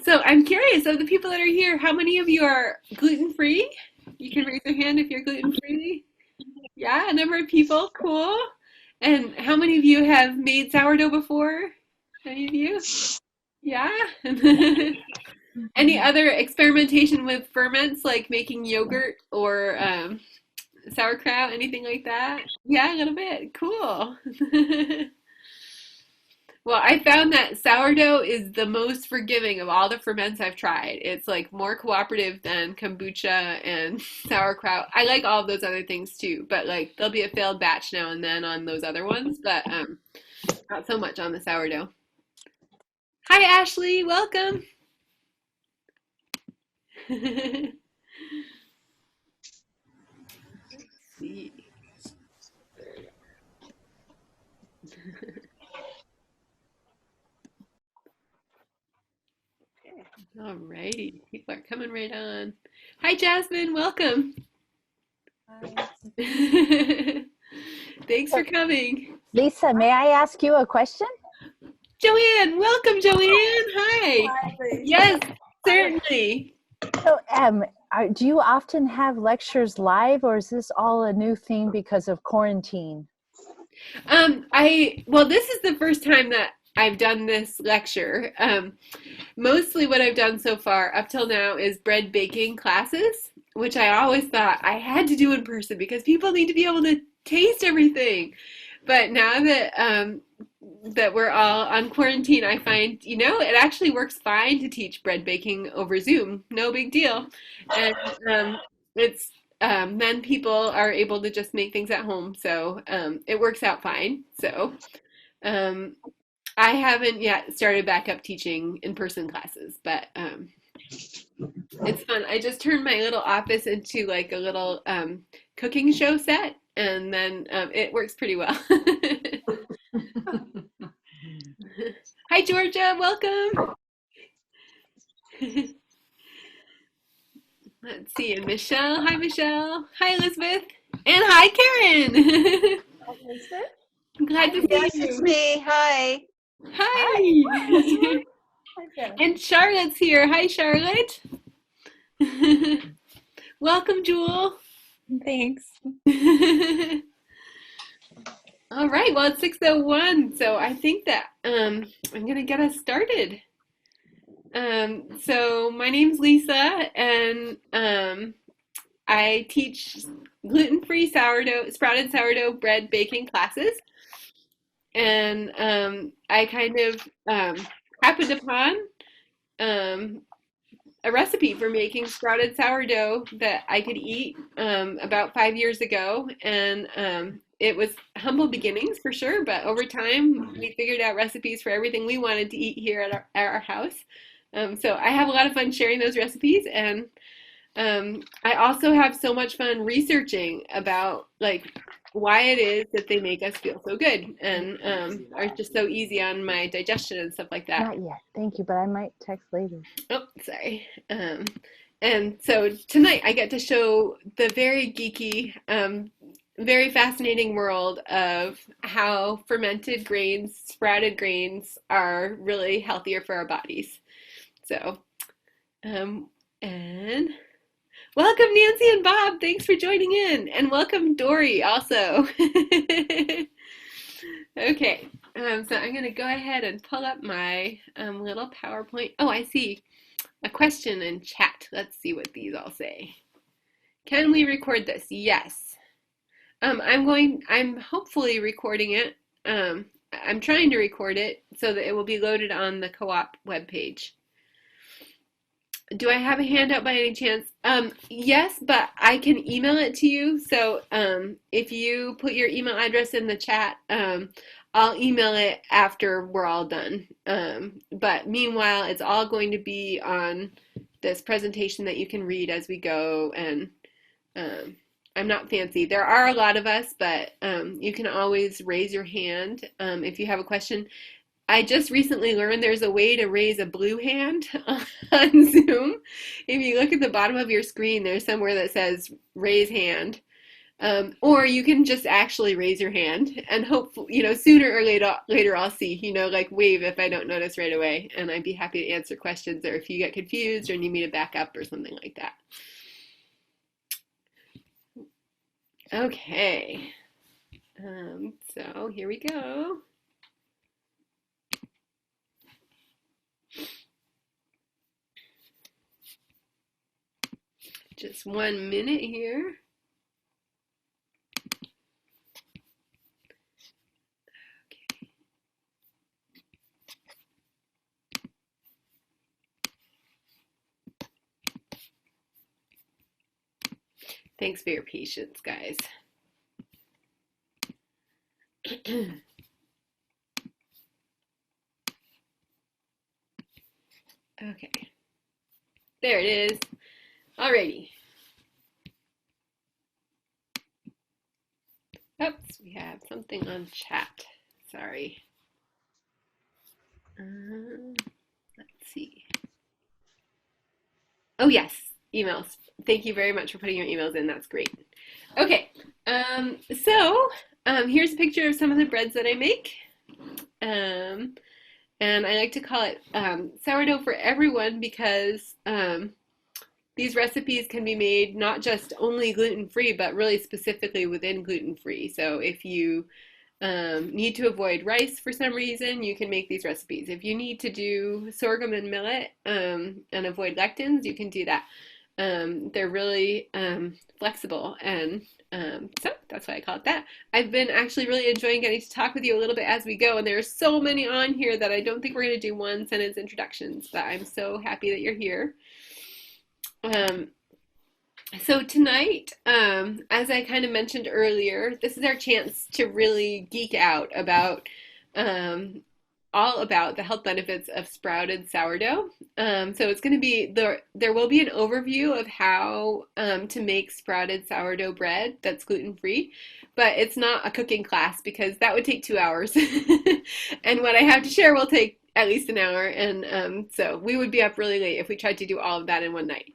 So I'm curious, of the people that are here, how many of you are gluten-free? You can raise your hand if you're gluten-free. Yeah, a number of people. Cool. And how many of you have made sourdough before? Any of you? Yeah. Any other experimentation with ferments, like making yogurt or sauerkraut, anything like that? Yeah, a little bit. Cool. Well, I found that sourdough is the most forgiving of all the ferments I've tried. It's like more cooperative than kombucha and sauerkraut. I like all of those other things too, but like there'll be a failed batch now and then on those other ones, but not so much on the sourdough. Hi, Ashley. Welcome. Let's see. All righty. People are coming right on. Hi, Jasmine. Welcome. Hi. Thanks for coming. Lisa, may I ask you a question? Joanne, welcome, Joanne. Hi. Hi, Lisa. Yes, certainly. So, do you often have lectures live, or is this all a new thing because of quarantine? Well, this is the first time that I've done this lecture. Mostly what I've done so far up till now is bread baking classes, which I always thought I had to do in person because people need to be able to taste everything. But now that we're all on quarantine, I find, it actually works fine to teach bread baking over Zoom. No big deal. And it's then people are able to just make things at home, so it works out fine. So um, I haven't yet started back up teaching in-person classes, but it's fun. I just turned my little office into like a little cooking show set, and then it works pretty well. Hi, Georgia. Welcome. Let's see. And Michelle. Hi, Michelle. Hi, Elizabeth. And hi, Karen. I'm glad to see Yes, you. it's me. Hi. Hi. Hi. And Charlotte's here. Hi, Charlotte. Welcome, Jewel. Thanks. All right, well, it's 6:01, so I think that I'm going to get us started. So my name's Lisa, and I teach gluten-free sprouted sourdough bread baking classes. And I kind of happened upon a recipe for making sprouted sourdough that I could eat about 5 years ago. And it was humble beginnings for sure, but over time we figured out recipes for everything we wanted to eat here at our house. So I have a lot of fun sharing those recipes, and I also have so much fun researching about like why it is that they make us feel so good and are just so easy on my digestion and stuff like that. Not yet, thank you, but I might text later. Oh, sorry. And so tonight I get to show the very geeky, very fascinating world of how fermented grains, sprouted grains are really healthier for our bodies. So, and welcome Nancy and Bob. Thanks for joining in. And welcome Dory also. Okay, so I'm going to go ahead and pull up my little PowerPoint. Oh, I see a question in chat. Let's see what these all say. Can we record this? Yes. I'm hopefully recording it. I'm trying to record it so that it will be loaded on the co-op webpage. Do I have a handout by any chance? Yes, but I can email it to you. So if you put your email address in the chat, I'll email it after we're all done. But meanwhile, it's all going to be on this presentation that you can read as we go. And I'm not fancy. There are a lot of us, but you can always raise your hand if you have a question. I just recently learned there's a way to raise a blue hand on Zoom. If you look at the bottom of your screen, there's somewhere that says raise hand. Or you can just actually raise your hand and hopefully, sooner or later I'll see, like wave if I don't notice right away, and I'd be happy to answer questions, or if you get confused or need me to back up or something like that. Okay, so here we go. Just 1 minute here. Okay. Thanks for your patience, guys. Okay, there it is. Alrighty. Oops, we have something on chat. Sorry. Let's see. Oh yes, emails. Thank you very much for putting your emails in. That's great. Okay, here's a picture of some of the breads that I make. And I like to call it sourdough for everyone, because these recipes can be made not just only gluten-free, but really specifically within gluten-free. So if you need to avoid rice for some reason, you can make these recipes. If you need to do sorghum and millet and avoid lectins, you can do that. They're really flexible, and so that's why I call it that. I've been actually really enjoying getting to talk with you a little bit as we go, and there's so many on here that I don't think we're going to do one sentence introductions, but I'm so happy that you're here. So tonight, as I kind of mentioned earlier, this is our chance to really geek out about all about the health benefits of sprouted sourdough. So it's going to be, there will be an overview of how to make sprouted sourdough bread that's gluten-free, but it's not a cooking class, because that would take 2 hours. And what I have to share will take at least an hour, and so we would be up really late if we tried to do all of that in one night.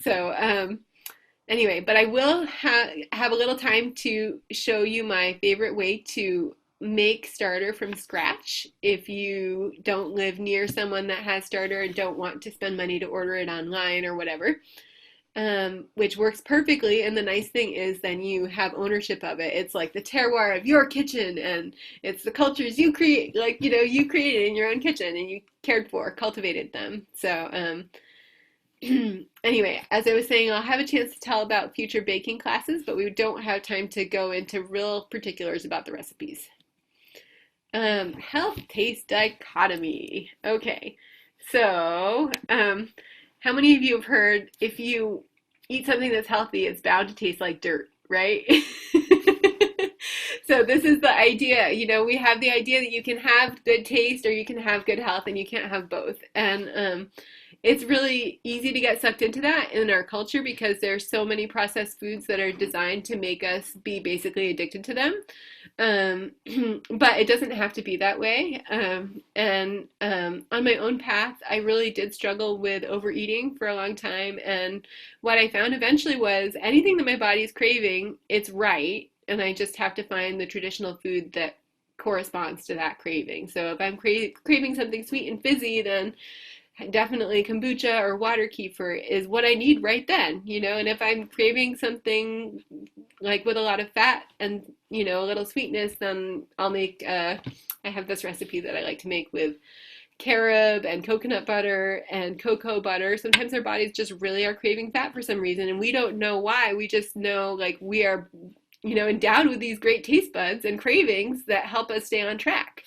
So anyway, but I will have a little time to show you my favorite way to make starter from scratch if you don't live near someone that has starter and don't want to spend money to order it online or whatever, which works perfectly. And the nice thing is then you have ownership of it. It's like the terroir of your kitchen, and it's the cultures you create, like, you created in your own kitchen and you cared for, cultivated them. So anyway, as I was saying, I'll have a chance to tell about future baking classes, but we don't have time to go into real particulars about the recipes. Health taste dichotomy. Okay, so how many of you have heard if you eat something that's healthy, it's bound to taste like dirt, right? So this is the idea, we have the idea that you can have good taste or you can have good health, and you can't have both. And it's really easy to get sucked into that in our culture, because there's so many processed foods that are designed to make us be basically addicted to them. But it doesn't have to be that way. And on my own path, I really did struggle with overeating for a long time. And what I found eventually was anything that my body's craving, it's right. And I just have to find the traditional food that corresponds to that craving. So if I'm craving something sweet and fizzy, then definitely kombucha or water kefir is what I need right then, and if I'm craving something like with a lot of fat and, a little sweetness, then I'll make, I have this recipe that I like to make with carob and coconut butter and cocoa butter. Sometimes our bodies just really are craving fat for some reason, and we don't know why. We just know, like, we are, endowed with these great taste buds and cravings that help us stay on track.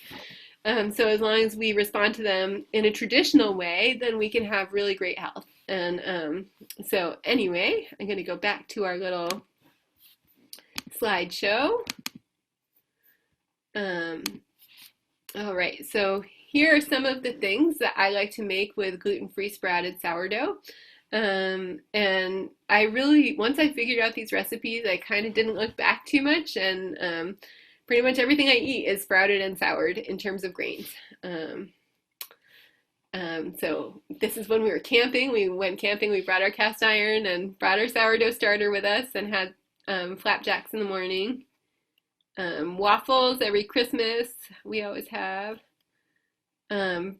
So as long as we respond to them in a traditional way, then we can have really great health. And so anyway, I'm going to go back to our little slideshow. All right, so here are some of the things that I like to make with gluten-free sprouted sourdough. And I really, once I figured out these recipes, I kind of didn't look back too much, and pretty much everything I eat is sprouted and soured in terms of grains. So this is when we were camping. We went camping, we brought our cast iron and brought our sourdough starter with us, and had Flapjacks in the morning. Waffles every Christmas. We always have.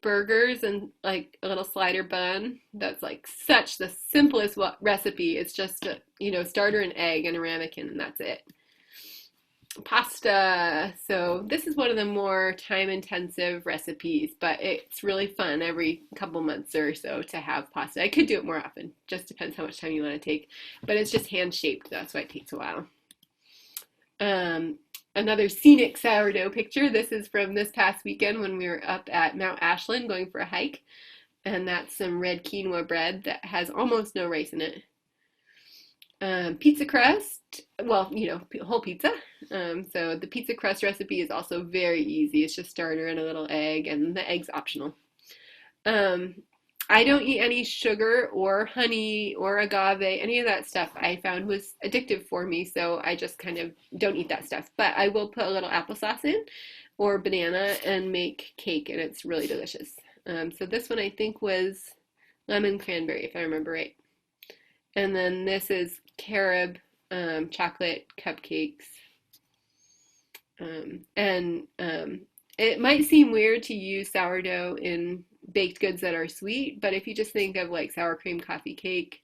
Burgers and like a little slider bun. That's like such the simplest recipe. It's just a, starter, an egg, and a ramekin, and that's it. Pasta. So this is one of the more time-intensive recipes, but it's really fun every couple months or so to have pasta. I could do it more often. Just depends how much time you want to take. But it's just hand-shaped. That's why it takes a while. Another scenic sourdough picture. This is from this past weekend when we were up at Mount Ashland going for a hike. And that's some red quinoa bread that has almost no rice in it. Pizza crust, well, whole pizza. So the pizza crust recipe is also very easy. It's just starter and a little egg, and the egg's optional. I don't eat any sugar or honey or agave. Any of that stuff I found was addictive for me, so I just kind of don't eat that stuff. But I will put a little applesauce in or banana and make cake, and it's really delicious. So this one I think was lemon cranberry, if I remember right. And then this is carob chocolate cupcakes. It might seem weird to use sourdough in baked goods that are sweet, but if you just think of like sour cream coffee cake,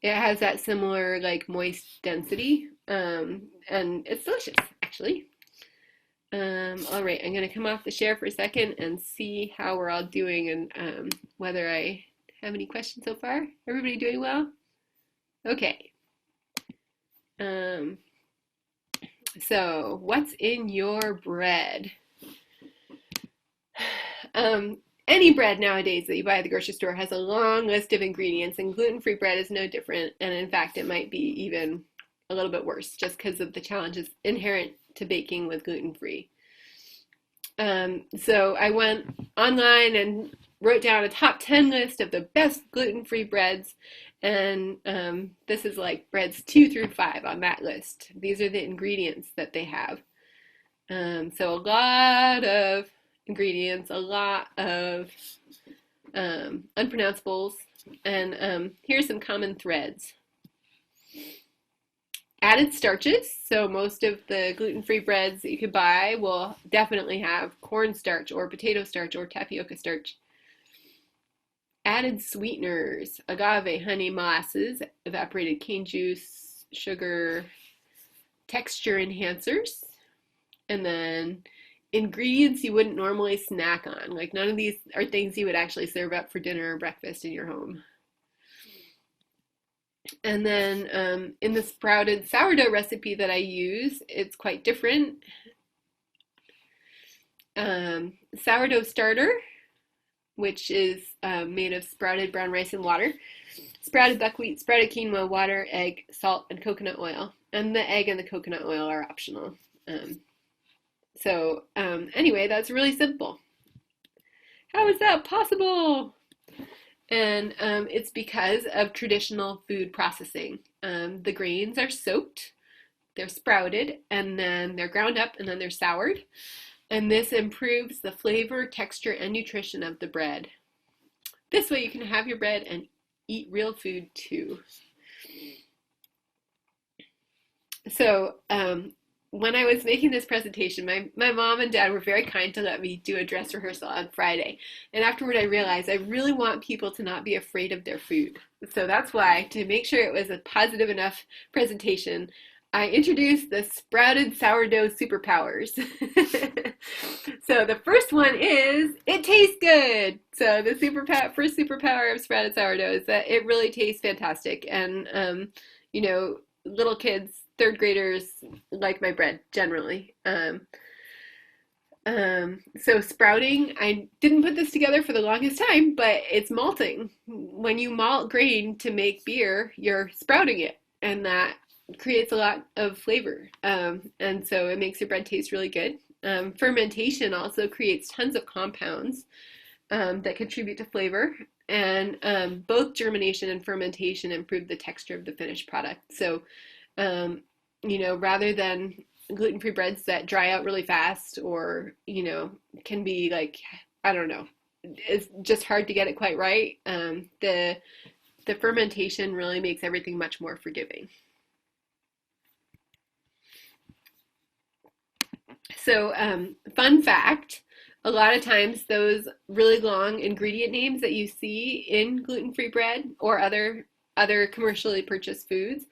it has that similar like moist density, and it's delicious actually. All right, I'm gonna come off the share for a second and see how we're all doing and whether I have any questions so far. Everybody doing well? Okay. So what's in your bread? Any bread nowadays that you buy at the grocery store has a long list of ingredients, and gluten-free bread is no different. And in fact, it might be even a little bit worse just because of the challenges inherent to baking with gluten-free. So I went online and wrote down a top 10 list of the best gluten-free breads. And this is like breads 2 through 5 on that list. These are the ingredients that they have. So a lot of ingredients, a lot of unpronounceables, and here's some common threads. Added starches, so most of the gluten-free breads that you could buy will definitely have cornstarch or potato starch or tapioca starch. Added sweeteners, agave, honey, molasses, evaporated cane juice, sugar, texture enhancers, and then ingredients you wouldn't normally snack on. Like none of these are things you would actually serve up for dinner or breakfast in your home. And then in the sprouted sourdough recipe that I use, it's quite different. Sourdough starter, which is made of sprouted brown rice and water, sprouted buckwheat, sprouted quinoa, water, egg, salt, and coconut oil. And the egg and the coconut oil are optional. Anyway, that's really simple. How is that possible? And it's because of traditional food processing. The grains are soaked, they're sprouted, and then they're ground up, and then they're soured. And this improves the flavor, texture, and nutrition of the bread. This way you can have your bread and eat real food too. So when I was making this presentation, my mom and dad were very kind to let me do a dress rehearsal on Friday. And afterward I realized I really want people to not be afraid of their food. So that's why, to make sure it was a positive enough presentation, I introduced the sprouted sourdough superpowers. So the first one is, it tastes good. So the first superpower of sprouted sourdough is that it really tastes fantastic. And, little kids, third graders like my bread generally. So sprouting, I didn't put this together for the longest time, but it's malting. When you malt grain to make beer, you're sprouting it, and that creates a lot of flavor. And so it makes your bread taste really good. Fermentation also creates tons of compounds that contribute to flavor. And both germination and fermentation improve the texture of the finished product. So rather than gluten-free breads that dry out really fast or, can be like, I don't know, it's just hard to get it quite right. The fermentation really makes everything much more forgiving. So, fun fact, a lot of times those really long ingredient names that you see in gluten-free bread or other commercially purchased foods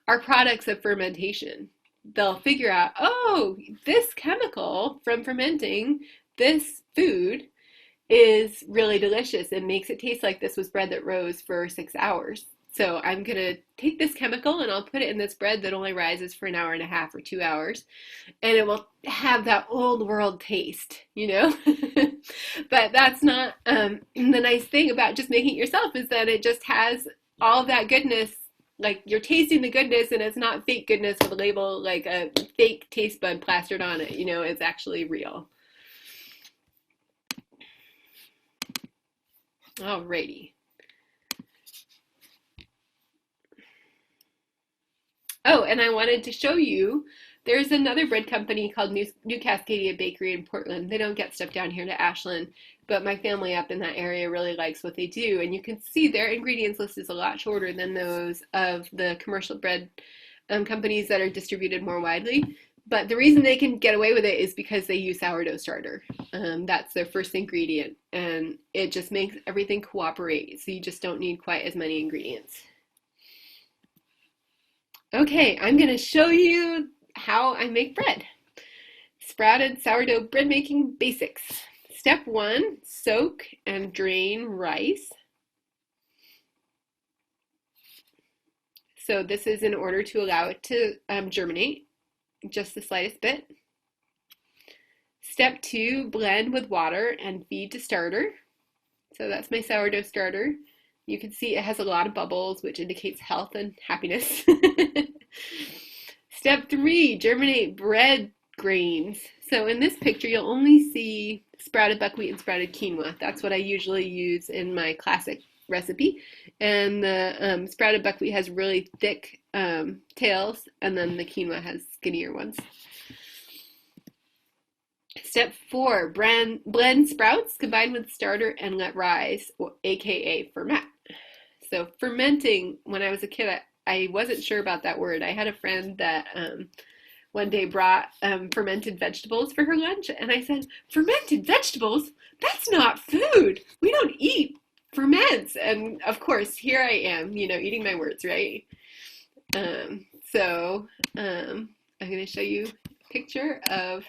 are products of fermentation. They'll figure out, oh, this chemical from fermenting this food is really delicious and makes it taste like this was bread that rose for 6 hours. So I'm gonna take this chemical and I'll put it in this bread that only rises for an hour and a half or 2 hours, and it will have that old world taste, you know? But that's not the nice thing about just making it yourself, is that it just has all that goodness. Like, you're tasting the goodness, and it's not fake goodness with a label, like a fake taste bud plastered on it, you know, it's actually real. Alrighty. Oh, and I wanted to show you, there's another bread company called New Cascadia Bakery in Portland. They don't get stuff down here to Ashland, but my family up in that area really likes what they do. And you can see their ingredients list is a lot shorter than those of the commercial bread companies that are distributed more widely. But the reason they can get away with it is because they use sourdough starter. That's their first ingredient, and it just makes everything cooperate. So you just don't need quite as many ingredients. Okay, I'm going to show you how I make bread. Sprouted sourdough bread making basics. Step 1, soak and drain rice. So this is in order to allow it to germinate just the slightest bit. Step 2, blend with water and feed to starter. So that's my sourdough starter. You can see it has a lot of bubbles, which indicates health and happiness. Step 3, germinate bread grains. So in this picture, you'll only see sprouted buckwheat and sprouted quinoa. That's what I usually use in my classic recipe. And the sprouted buckwheat has really thick tails, and then the quinoa has skinnier ones. Step 4, blend sprouts, combine with starter, and let rise, aka ferment. So fermenting, when I was a kid, I wasn't sure about that word. I had a friend that one day brought fermented vegetables for her lunch, and I said, fermented vegetables? That's not food. We don't eat ferments. And of course, here I am, you know, eating my words, right? I'm going to show you a picture of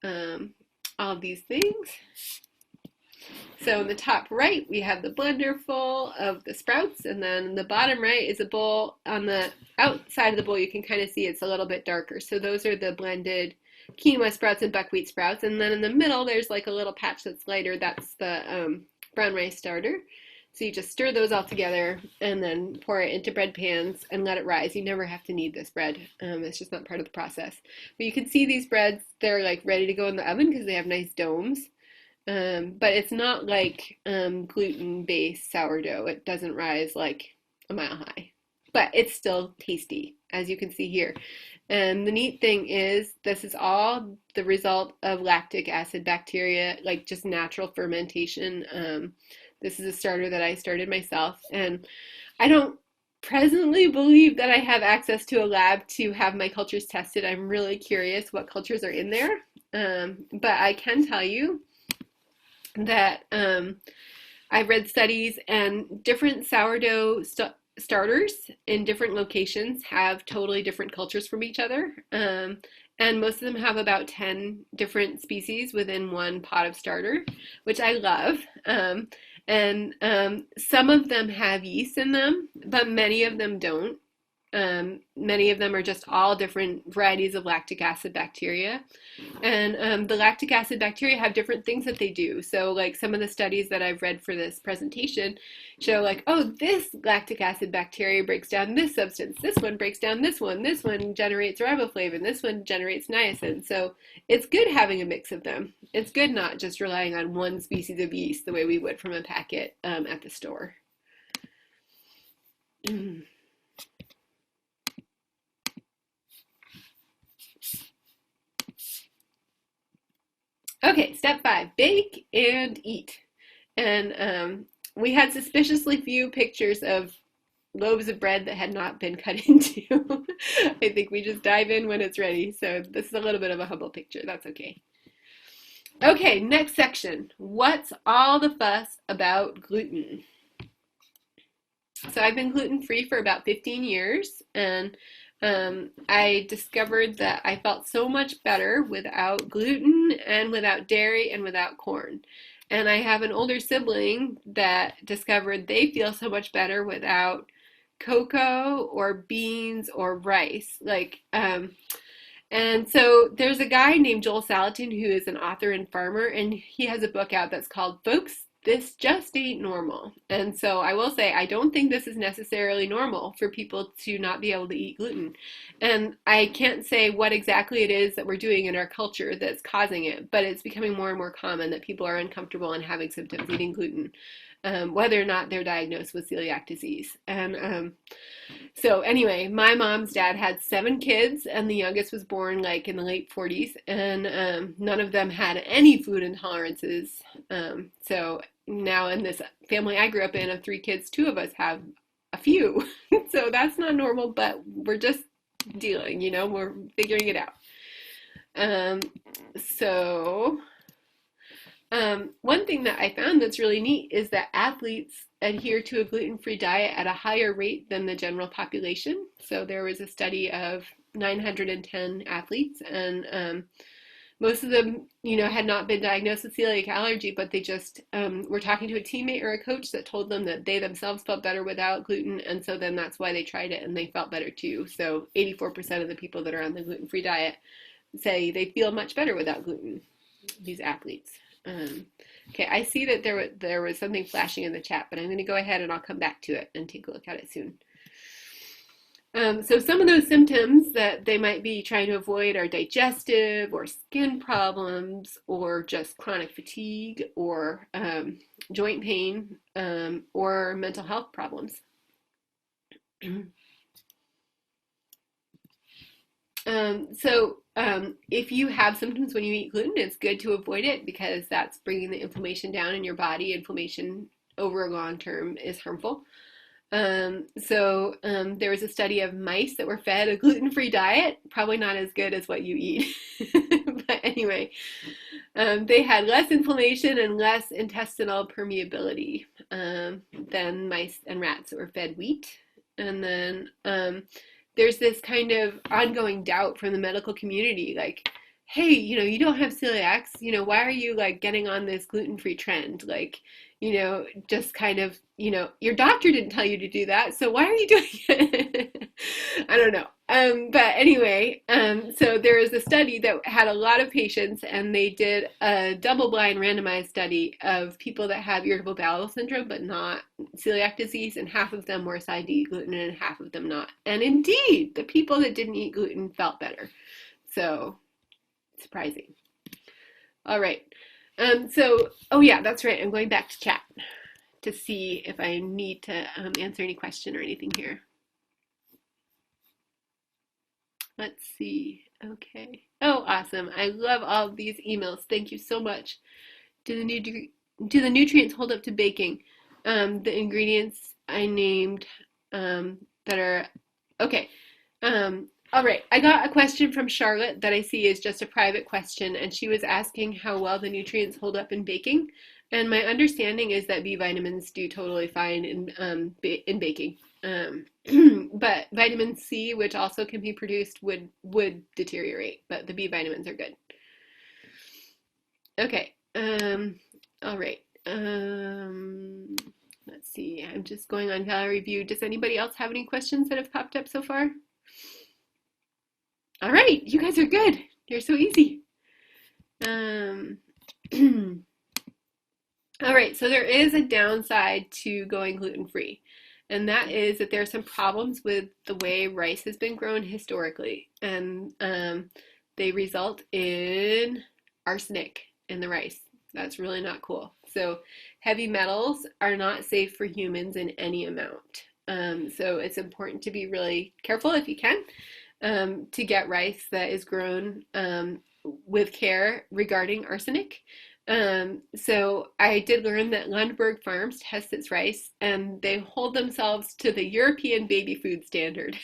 all of these things. So in the top right, we have the blender full of the sprouts, and then the bottom right is a bowl. On the outside of the bowl, you can kind of see it's a little bit darker. So those are the blended quinoa sprouts and buckwheat sprouts. And then in the middle, there's like a little patch that's lighter. That's the brown rice starter. So you just stir those all together and then pour it into bread pans and let it rise. You never have to knead this bread. It's just not part of the process. But you can see these breads, they're like ready to go in the oven because they have nice domes. But it's not like gluten-based sourdough. It doesn't rise like a mile high. But it's still tasty, as you can see here. And the neat thing is, this is all the result of lactic acid bacteria, like just natural fermentation. This is a starter that I started myself. And I don't presently believe that I have access to a lab to have my cultures tested. I'm really curious what cultures are in there. But I can tell you that I've read studies, and different sourdough starters in different locations have totally different cultures from each other. And most of them have about 10 different species within one pot of starter, which I love. And some of them have yeast in them, but many of them don't. Many of them are just all different varieties of lactic acid bacteria. And the lactic acid bacteria have different things that they do. So like some of the studies that I've read for this presentation show like, oh, this lactic acid bacteria breaks down this substance. This one breaks down this one. This one generates riboflavin. This one generates niacin. So it's good having a mix of them. It's good not just relying on one species of yeast the way we would from a packet at the store. Okay, step 5, bake and eat. And we had suspiciously few pictures of loaves of bread that had not been cut into. I think we just dive in when it's ready. So this is a little bit of a humble picture. That's okay. Okay, next section. What's all the fuss about gluten? So I've been gluten-free for about 15 years, and I discovered that I felt so much better without gluten and without dairy and without corn. And I have an older sibling that discovered they feel so much better without cocoa or beans or rice. And so there's a guy named Joel Salatin who is an author and farmer, and he has a book out that's called Folks, This Just Ain't Normal. And so I will say, I don't think this is necessarily normal for people to not be able to eat gluten. And I can't say what exactly it is that we're doing in our culture that's causing it, but it's becoming more and more common that people are uncomfortable and having symptoms eating gluten, whether or not they're diagnosed with celiac disease. And so anyway, my mom's dad had 7 kids, and the youngest was born like in the late 40s, and none of them had any food intolerances. So now in this family I grew up in of 3 kids, 2 of us have a few. So that's not normal, but we're just dealing, we're figuring it out. One thing that I found that's really neat is that athletes adhere to a gluten-free diet at a higher rate than the general population. So there was a study of 910 athletes, and most of them, had not been diagnosed with celiac allergy, but they just were talking to a teammate or a coach that told them that they themselves felt better without gluten, and so then that's why they tried it, and they felt better too. So 84% of the people that are on the gluten-free diet say they feel much better without gluten, these athletes. Okay, I see that there was something flashing in the chat, but I'm going to go ahead and I'll come back to it and take a look at it soon. So some of those symptoms that they might be trying to avoid are digestive or skin problems or just chronic fatigue or joint pain or mental health problems. If you have symptoms when you eat gluten, it's good to avoid it because that's bringing the inflammation down in your body. Inflammation over a long term is harmful. There was a study of mice that were fed a gluten-free diet, probably not as good as what you eat. But anyway, they had less inflammation and less intestinal permeability than mice and rats that were fed wheat. And then there's this kind of ongoing doubt from the medical community, like, hey, you don't have celiacs, why are you like getting on this gluten-free trend? Like, just kind of, your doctor didn't tell you to do that, so why are you doing it? I don't know. But anyway, so there is a study that had a lot of patients, and they did a double-blind randomized study of people that have irritable bowel syndrome but not celiac disease, and half of them were assigned to eat gluten and half of them not. And indeed, the people that didn't eat gluten felt better. So, surprising. All right. Oh yeah, that's right. I'm going back to chat to see if I need to answer any question or anything here. Let's see. Okay. Oh, awesome. I love all of these emails. Thank you so much. Do the nutrients hold up to baking? The ingredients I named that are okay. All right, I got a question from Charlotte that I see is just a private question, and she was asking how well the nutrients hold up in baking. And my understanding is that B vitamins do totally fine in baking. But vitamin C, which also can be produced, would deteriorate, but the B vitamins are good. Okay, all right. Let's see, I'm just going on gallery view. Does anybody else have any questions that have popped up so far? All right, you guys are good. You're so easy. All right, so there is a downside to going gluten-free, and that is that there are some problems with the way rice has been grown historically, and they result in arsenic in the rice. That's really not cool. So heavy metals are not safe for humans in any amount. So it's important to be really careful if you can. To get rice that is grown with care regarding arsenic. So I did learn that Lundberg Farms tests its rice, and they hold themselves to the European baby food standard,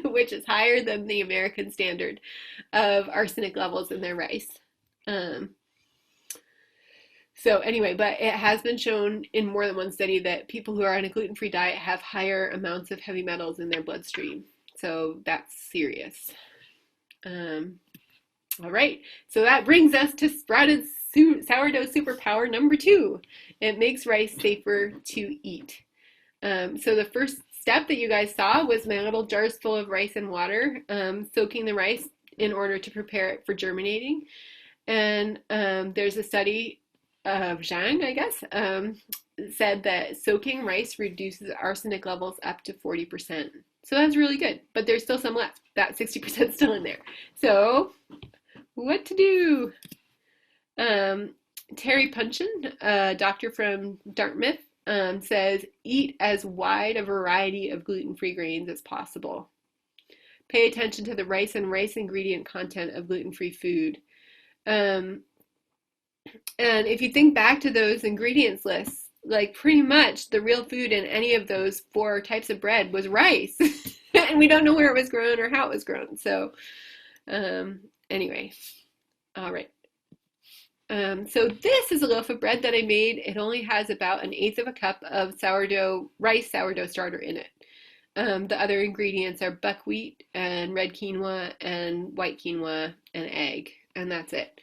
which is higher than the American standard of arsenic levels in their rice. Um, so anyway, but it has been shown in more than one study that people who are on a gluten-free diet have higher amounts of heavy metals in their bloodstream. So that's serious. All right, so that brings us to sprouted sourdough superpower number 2. It makes rice safer to eat. So the first step that you guys saw was my little jars full of rice and water, soaking the rice in order to prepare it for germinating. And there's a study of Zhang, I guess, said that soaking rice reduces arsenic levels up to 40%. So that's really good, but there's still some left. That 60% still in there. So what to do? Terry Punchin, a doctor from Dartmouth, says eat as wide a variety of gluten-free grains as possible. Pay attention to the rice and rice ingredient content of gluten-free food. And if you think back to those ingredients lists, like pretty much the real food in any of those 4 types of bread was rice. And we don't know where it was grown or how it was grown. So anyway, all right. So this is a loaf of bread that I made. It only has about 1/8 of a cup of rice sourdough starter in it. The other ingredients are buckwheat and red quinoa and white quinoa and egg, and that's it.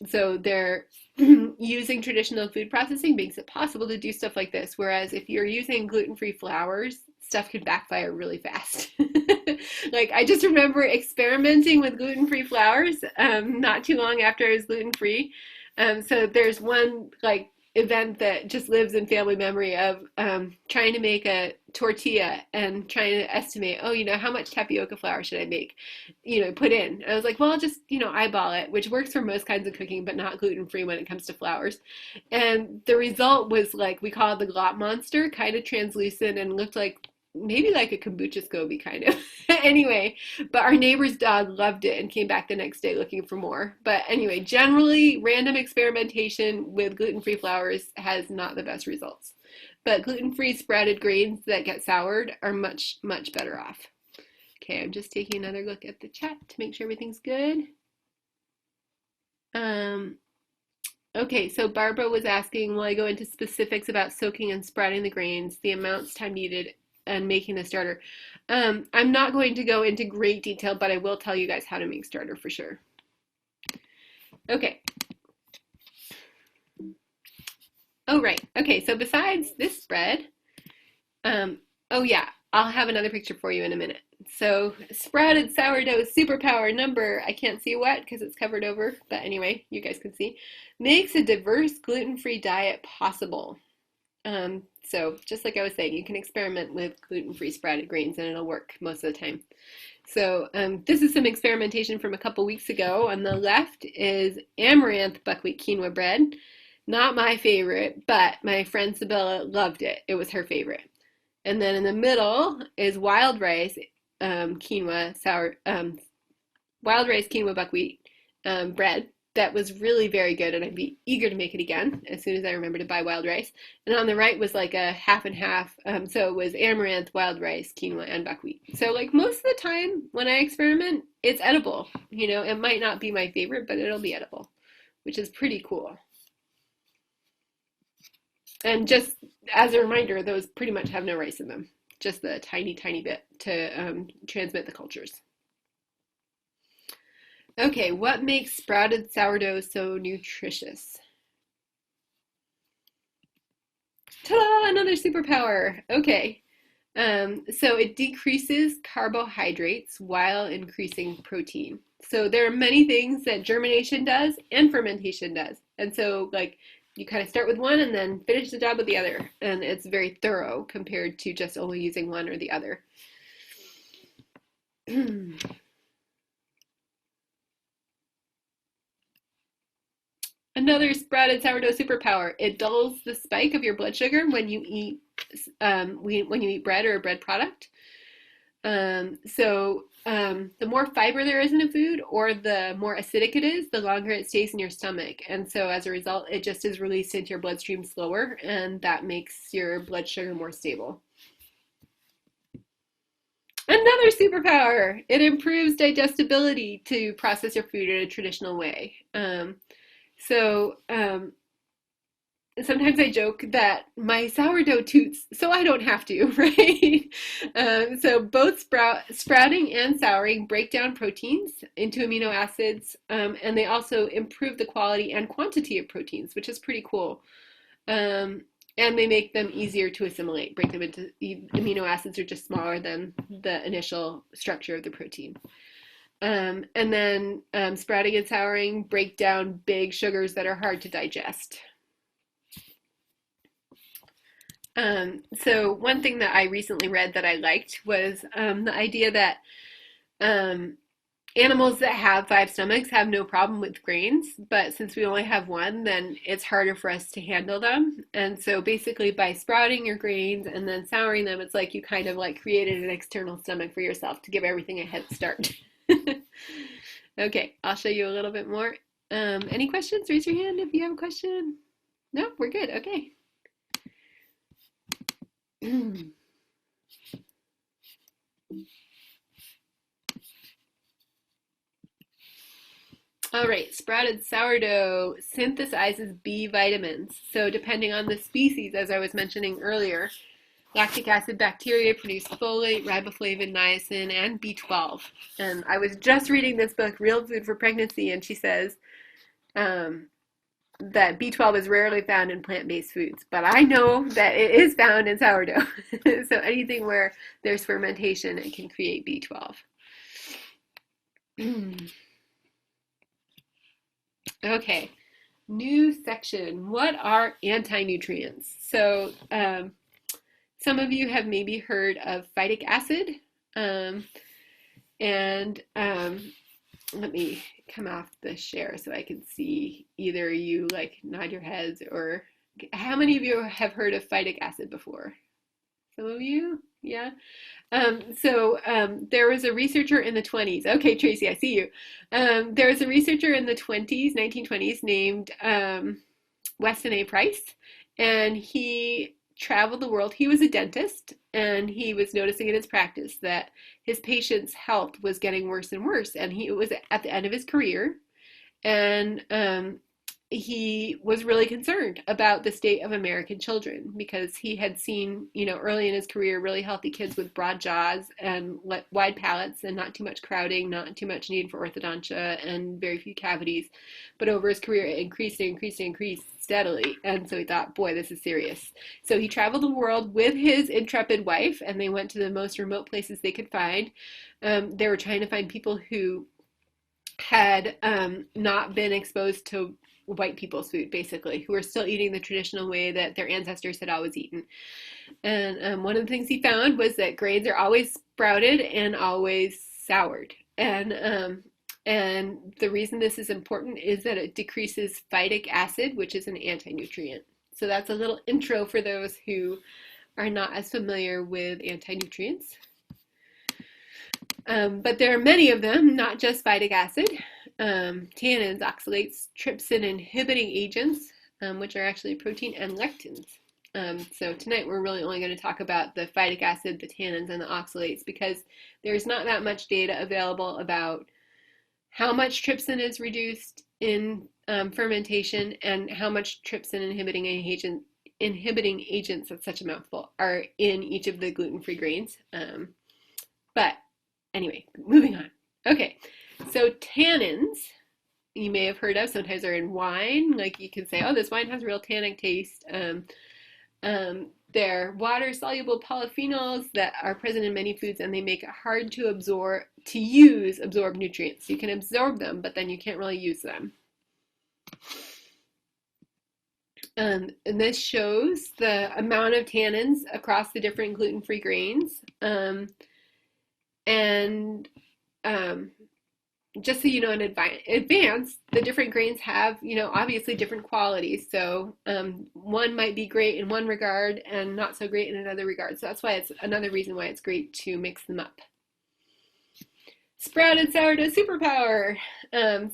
So they're using traditional food processing makes it possible to do stuff like this, whereas if you're using gluten-free flours, stuff can backfire really fast. Like I just remember experimenting with gluten-free flours not too long after I was gluten-free. So there's one like event that just lives in family memory of trying to make a tortilla and trying to estimate, oh, how much tapioca flour should I make, put in. And I was like, well, I'll just, eyeball it, which works for most kinds of cooking, but not gluten-free when it comes to flours. And the result was like, we call it the glop monster, kind of translucent and looked like maybe like a kombucha SCOBY kind of. Anyway, but our neighbor's dog loved it and came back the next day looking for more. But anyway, generally random experimentation with gluten-free flours has not the best results. But gluten-free sprouted grains that get soured are much, much better off. Okay, I'm just taking another look at the chat to make sure everything's good. Okay, so Barbara was asking, will I go into specifics about soaking and sprouting the grains, the amounts, time needed, and making the starter? I'm not going to go into great detail, but I will tell you guys how to make starter for sure. Okay. Oh, right. Okay, so besides this bread, oh yeah, I'll have another picture for you in a minute. So sprouted sourdough superpower number, I can't see what because it's covered over, but anyway, you guys can see, makes a diverse gluten-free diet possible. So just like I was saying, you can experiment with gluten-free sprouted grains and it'll work most of the time. So this is some experimentation from a couple weeks ago. On the left is amaranth buckwheat quinoa bread. Not my favorite, but my friend Sabella loved it. It was her favorite. And then in the middle is wild rice quinoa buckwheat bread. That was really very good, and I'd be eager to make it again as soon as I remember to buy wild rice. And on the right was like a half and half, so it was amaranth, wild rice, quinoa, and buckwheat. So like most of the time when I experiment, it's edible. It might not be my favorite, but it'll be edible, which is pretty cool. And just as a reminder, those pretty much have no rice in them, just the tiny, tiny bit to transmit the cultures. Okay, what makes sprouted sourdough so nutritious? Ta-da! Another superpower. Okay, so it decreases carbohydrates while increasing protein. So there are many things that germination does and fermentation does. And so like you kind of start with one and then finish the job with the other. And it's very thorough compared to just only using one or the other. Another sprouted sourdough superpower. It dulls the spike of your blood sugar when you eat bread or a bread product. So the more fiber there is in a food, or the more acidic it is, the longer it stays in your stomach. And so as a result, it just is released into your bloodstream slower, and that makes your blood sugar more stable. Another superpower, it improves digestibility to process your food in a traditional way. Sometimes I joke that my sourdough toots, so I don't have to, right? So both sprouting and souring break down proteins into amino acids, and they also improve the quality and quantity of proteins, which is pretty cool. And they make them easier to assimilate. Break them into amino acids are just smaller than the initial structure of the protein. And then sprouting and souring break down big sugars that are hard to digest. So one thing that I recently read that I liked was the idea that animals that have 5 stomachs have no problem with grains, but since we only have one, then it's harder for us to handle them. And so basically by sprouting your grains and then souring them, it's like you kind of like created an external stomach for yourself to give everything a head start. Okay, I'll show you a little bit more. Any questions? Raise your hand if you have a question. No, we're good. Okay. All right, sprouted sourdough synthesizes B vitamins. So depending on the species, as I was mentioning earlier, lactic acid bacteria produce folate, riboflavin, niacin, and B12. And I was just reading this book, Real Food for Pregnancy, and she says that B12 is rarely found in plant-based foods, but I know that it is found in sourdough. So anything where there's fermentation, it can create B12. Okay, new section. What are anti-nutrients? So some of you have maybe heard of phytic acid. Let me come off the share so I can see either you like nod your heads, or how many of you have heard of phytic acid before? Some of you? Yeah. There was a researcher in the 20s. Okay, Tracy, I see you. There was a researcher in the 1920s named Weston A. Price, and he traveled the world. He was a dentist, and he was noticing in his practice that his patients' health was getting worse and worse, and he was at the end of his career, and he was really concerned about the state of American children, because he had seen, early in his career, really healthy kids with broad jaws and wide palates and not too much crowding, not too much need for orthodontia, and very few cavities. But over his career, it increased steadily. And so he thought, boy, this is serious. So he traveled the world with his intrepid wife, and they went to the most remote places they could find. They were trying to find people who had not been exposed to white people's food, basically, who were still eating the traditional way that their ancestors had always eaten. And one of the things he found was that grains are always sprouted and always soured. And the reason this is important is that it decreases phytic acid, which is an anti-nutrient. So that's a little intro for those who are not as familiar with anti-nutrients. But there are many of them, not just phytic acid. Tannins, oxalates, trypsin inhibiting agents, which are actually protein, and lectins. So tonight we're really only going to talk about the phytic acid, the tannins, and the oxalates, because there's not that much data available about how much trypsin is reduced in fermentation and how much trypsin inhibiting agents, that's such a mouthful, are in each of the gluten-free grains. But anyway, moving on. Okay, so tannins, you may have heard of, sometimes they're in wine. Like you can say, oh, this wine has a real tannic taste. They're water-soluble polyphenols that are present in many foods, and they make it hard to absorb nutrients. You can absorb them, but then you can't really use them. And this shows the amount of tannins across the different gluten-free grains. Just so you know in advance, the different grains have, obviously different qualities. So one might be great in one regard and not so great in another regard. So that's why it's another reason why it's great to mix them up. Sprouted sourdough superpower.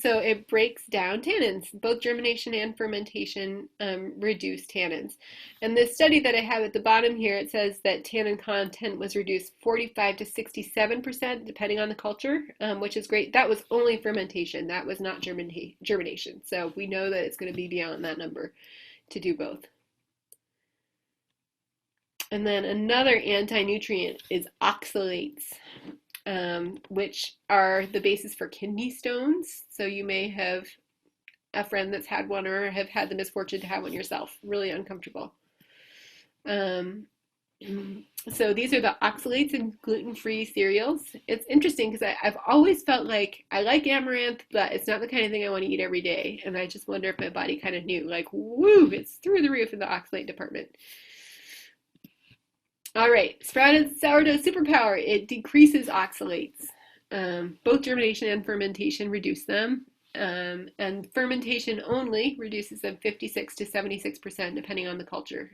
So it breaks down tannins. Both germination and fermentation reduce tannins. And the study that I have at the bottom here, it says that tannin content was reduced 45 to 67%, depending on the culture, which is great. That was only fermentation. That was not germination. So we know that it's going to be beyond that number to do both. And then another anti-nutrient is oxalates. Which are the basis for kidney stones. So you may have a friend that's had one or have had the misfortune to have one yourself. Really uncomfortable. So these are the oxalates in gluten-free cereals. It's interesting because I've always felt like I like amaranth, but it's not the kind of thing I want to eat every day. And I just wonder if my body kind of knew, like, woo, it's through the roof in the oxalate department. All right, sprouted sourdough superpower. It decreases oxalates. Both germination and fermentation reduce them. And fermentation only reduces them 56 to 76%, depending on the culture.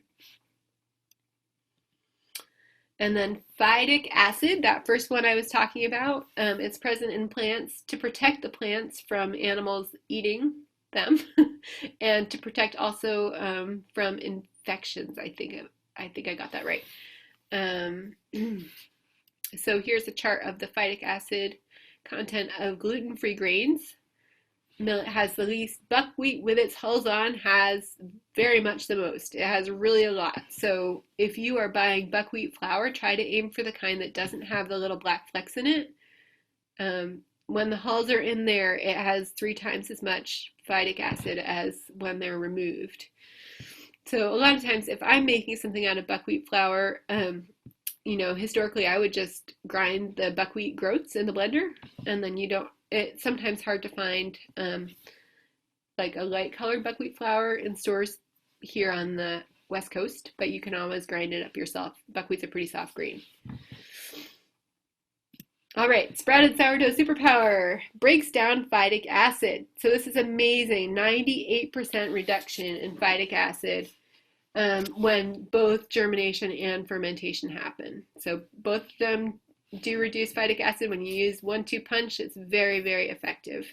And then phytic acid, that first one I was talking about, it's present in plants to protect the plants from animals eating them and to protect also from infections. I think I got that right. So here's a chart of the phytic acid content of gluten-free grains. Millet has the least. Buckwheat with its hulls on has very much the most. It has really a lot. So if you are buying buckwheat flour, try to aim for the kind that doesn't have the little black flecks in it. When the hulls are in there, it has 3 times as much phytic acid as when they're removed. So a lot of times if I'm making something out of buckwheat flour, you know, historically I would just grind the buckwheat groats in the blender, and then it's sometimes hard to find like a light colored buckwheat flour in stores here on the West Coast, but you can always grind it up yourself. Buckwheat's a pretty soft grain. All right, sprouted sourdough superpower breaks down phytic acid. So this is amazing, 98% reduction in phytic acid when both germination and fermentation happen. So both of them do reduce phytic acid. When you use 1-2 punch, it's very, very effective.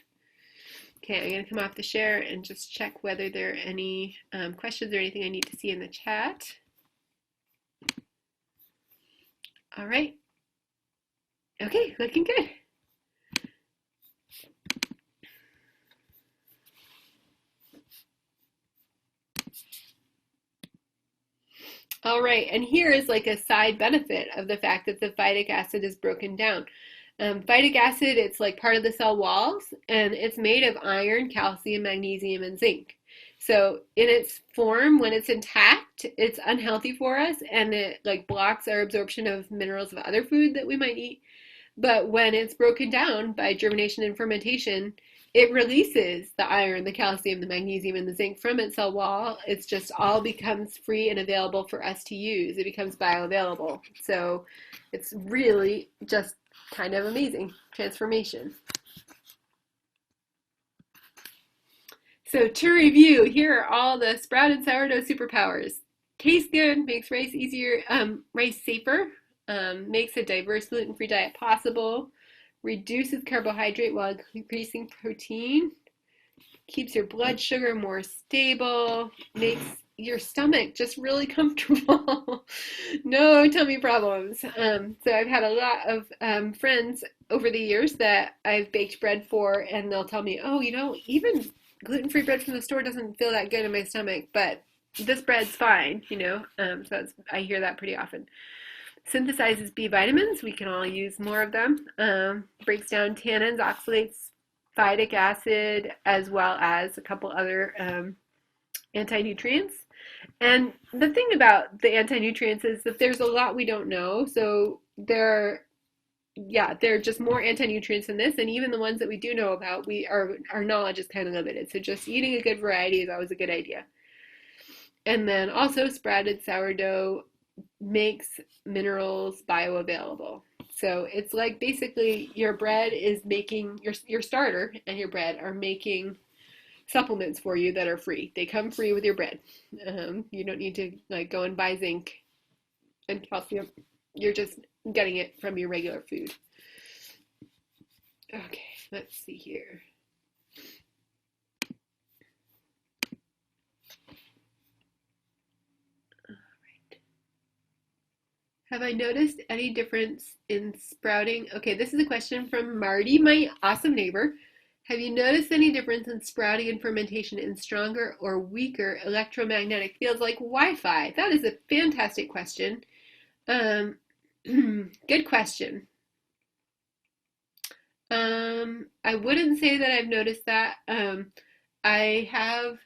Okay, I'm going to come off the share and just check whether there are any questions or anything I need to see in the chat. All right. Okay, looking good. All right, and here is like a side benefit of the fact that the phytic acid is broken down. Phytic acid, it's like part of the cell walls, and it's made of iron, calcium, magnesium, and zinc. So in its form, when it's intact, it's unhealthy for us, and it like blocks our absorption of minerals of other food that we might eat. But when it's broken down by germination and fermentation, it releases the iron, the calcium, the magnesium, and the zinc from its cell wall. It's just all becomes free and available for us to use. It becomes bioavailable. So it's really just kind of amazing transformation. So to review, here are all the sprouted sourdough superpowers. Tastes good, makes rice easier, rice safer, makes a diverse gluten-free diet possible, reduces carbohydrate while increasing protein, keeps your blood sugar more stable, makes your stomach just really comfortable. No tummy problems. So I've had a lot of friends over the years that I've baked bread for, and they'll tell me, oh, you know, even gluten-free bread from the store doesn't feel that good in my stomach, but this bread's fine, you know. So I hear that pretty often. Synthesizes B vitamins. We can all use more of them. Breaks down tannins, oxalates, phytic acid, as well as a couple other anti-nutrients. And the thing about the anti-nutrients is that there's a lot we don't know. So there are just more anti-nutrients in this, and even the ones that we do know about, our knowledge is kind of limited. So just eating a good variety is always a good idea. And then also sprouted sourdough makes minerals bioavailable. So it's like basically your bread is making, your starter and your bread are making supplements for you that are free. They come free with your bread. You don't need to like go and buy zinc and calcium. You're just getting it from your regular food. Okay, let's see here. Have I noticed any difference in sprouting? Okay, this is a question from Marty, my awesome neighbor. Have you noticed any difference in sprouting and fermentation in stronger or weaker electromagnetic fields like Wi-Fi? That is a fantastic question. Good question. I wouldn't say that I've noticed that. I have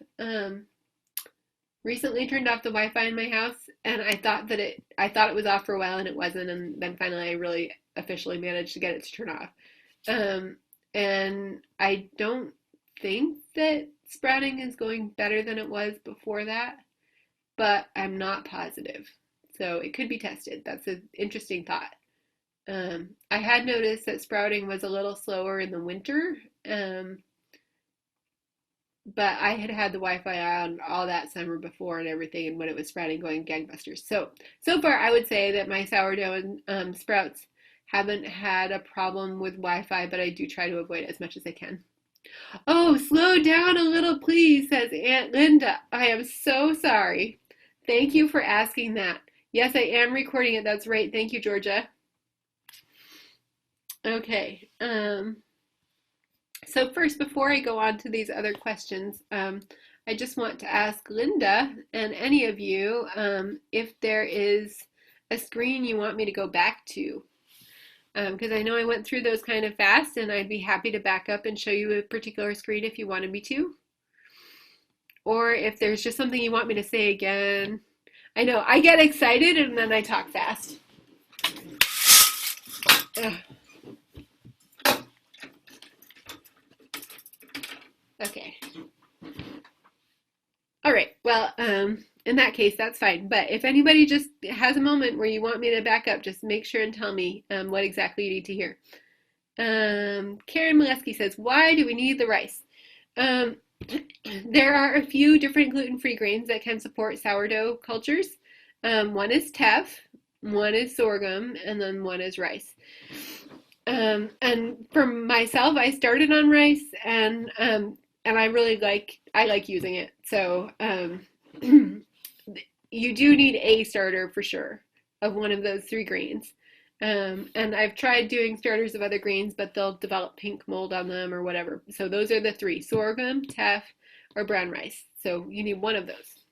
recently turned off the Wi-Fi in my house, and I thought it was off for a while, and it wasn't, and then finally I really officially managed to get it to turn off. And I don't think that sprouting is going better than it was before that, but I'm not positive. So it could be tested. That's an interesting thought. I had noticed that sprouting was a little slower in the winter, but I had the Wi-Fi on all that summer before and everything, and when it was sprouting, going gangbusters. So far, I would say that my sourdough and sprouts haven't had a problem with Wi-Fi, but I do try to avoid it as much as I can. Oh, slow down a little, please, says Aunt Linda. I am so sorry. Thank you for asking that. Yes, I am recording it. That's right. Thank you, Georgia. Okay. So first, before I go on to these other questions, I just want to ask Linda and any of you if there is a screen you want me to go back to. Because I know I went through those kind of fast, and I'd be happy to back up and show you a particular screen if you wanted me to. Or if there's just something you want me to say again. I know, I get excited and then I talk fast. Ugh. Okay. All right. Well, in that case, that's fine. But if anybody just has a moment where you want me to back up, just make sure and tell me what exactly you need to hear. Karen Molesky says, why do we need the rice? There are a few different gluten-free grains that can support sourdough cultures. One is teff, one is sorghum, and then one is rice. And for myself, I started on rice, and I really like using it. So you do need a starter for sure of one of those three grains. And I've tried doing starters of other grains, but they'll develop pink mold on them or whatever. So those are the three: sorghum, teff, or brown rice. So you need one of those.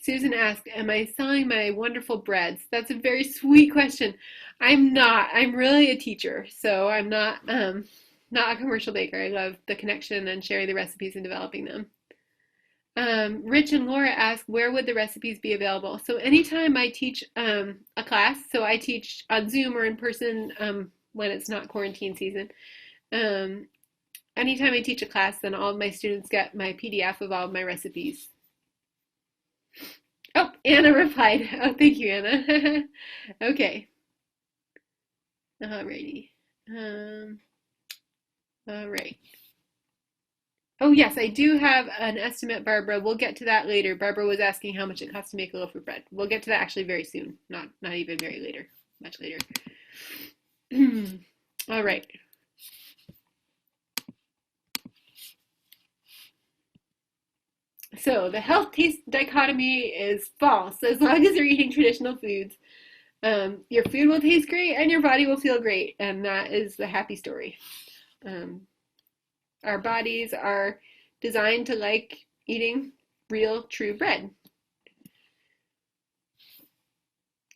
Susan asked, am I selling my wonderful breads? That's a very sweet question. I'm not. I'm really a teacher, so I'm not a commercial baker. I love the connection and sharing the recipes and developing them. Rich and Laura ask, where would the recipes be available? So anytime I teach a class, so I teach on Zoom or in person when it's not quarantine season. Anytime I teach a class, then all of my students get my PDF of all of my recipes. Oh, Anna replied. Oh, thank you, Anna. Okay. Alrighty. All right. Oh, yes, I do have an estimate, Barbara. We'll get to that later. Barbara was asking how much it costs to make a loaf of bread. We'll get to that actually very soon. Not even very later. Much later. All right. So the health taste dichotomy is false. As long as you're eating traditional foods, your food will taste great and your body will feel great. And that is the happy story. Our bodies are designed to like eating real, true bread.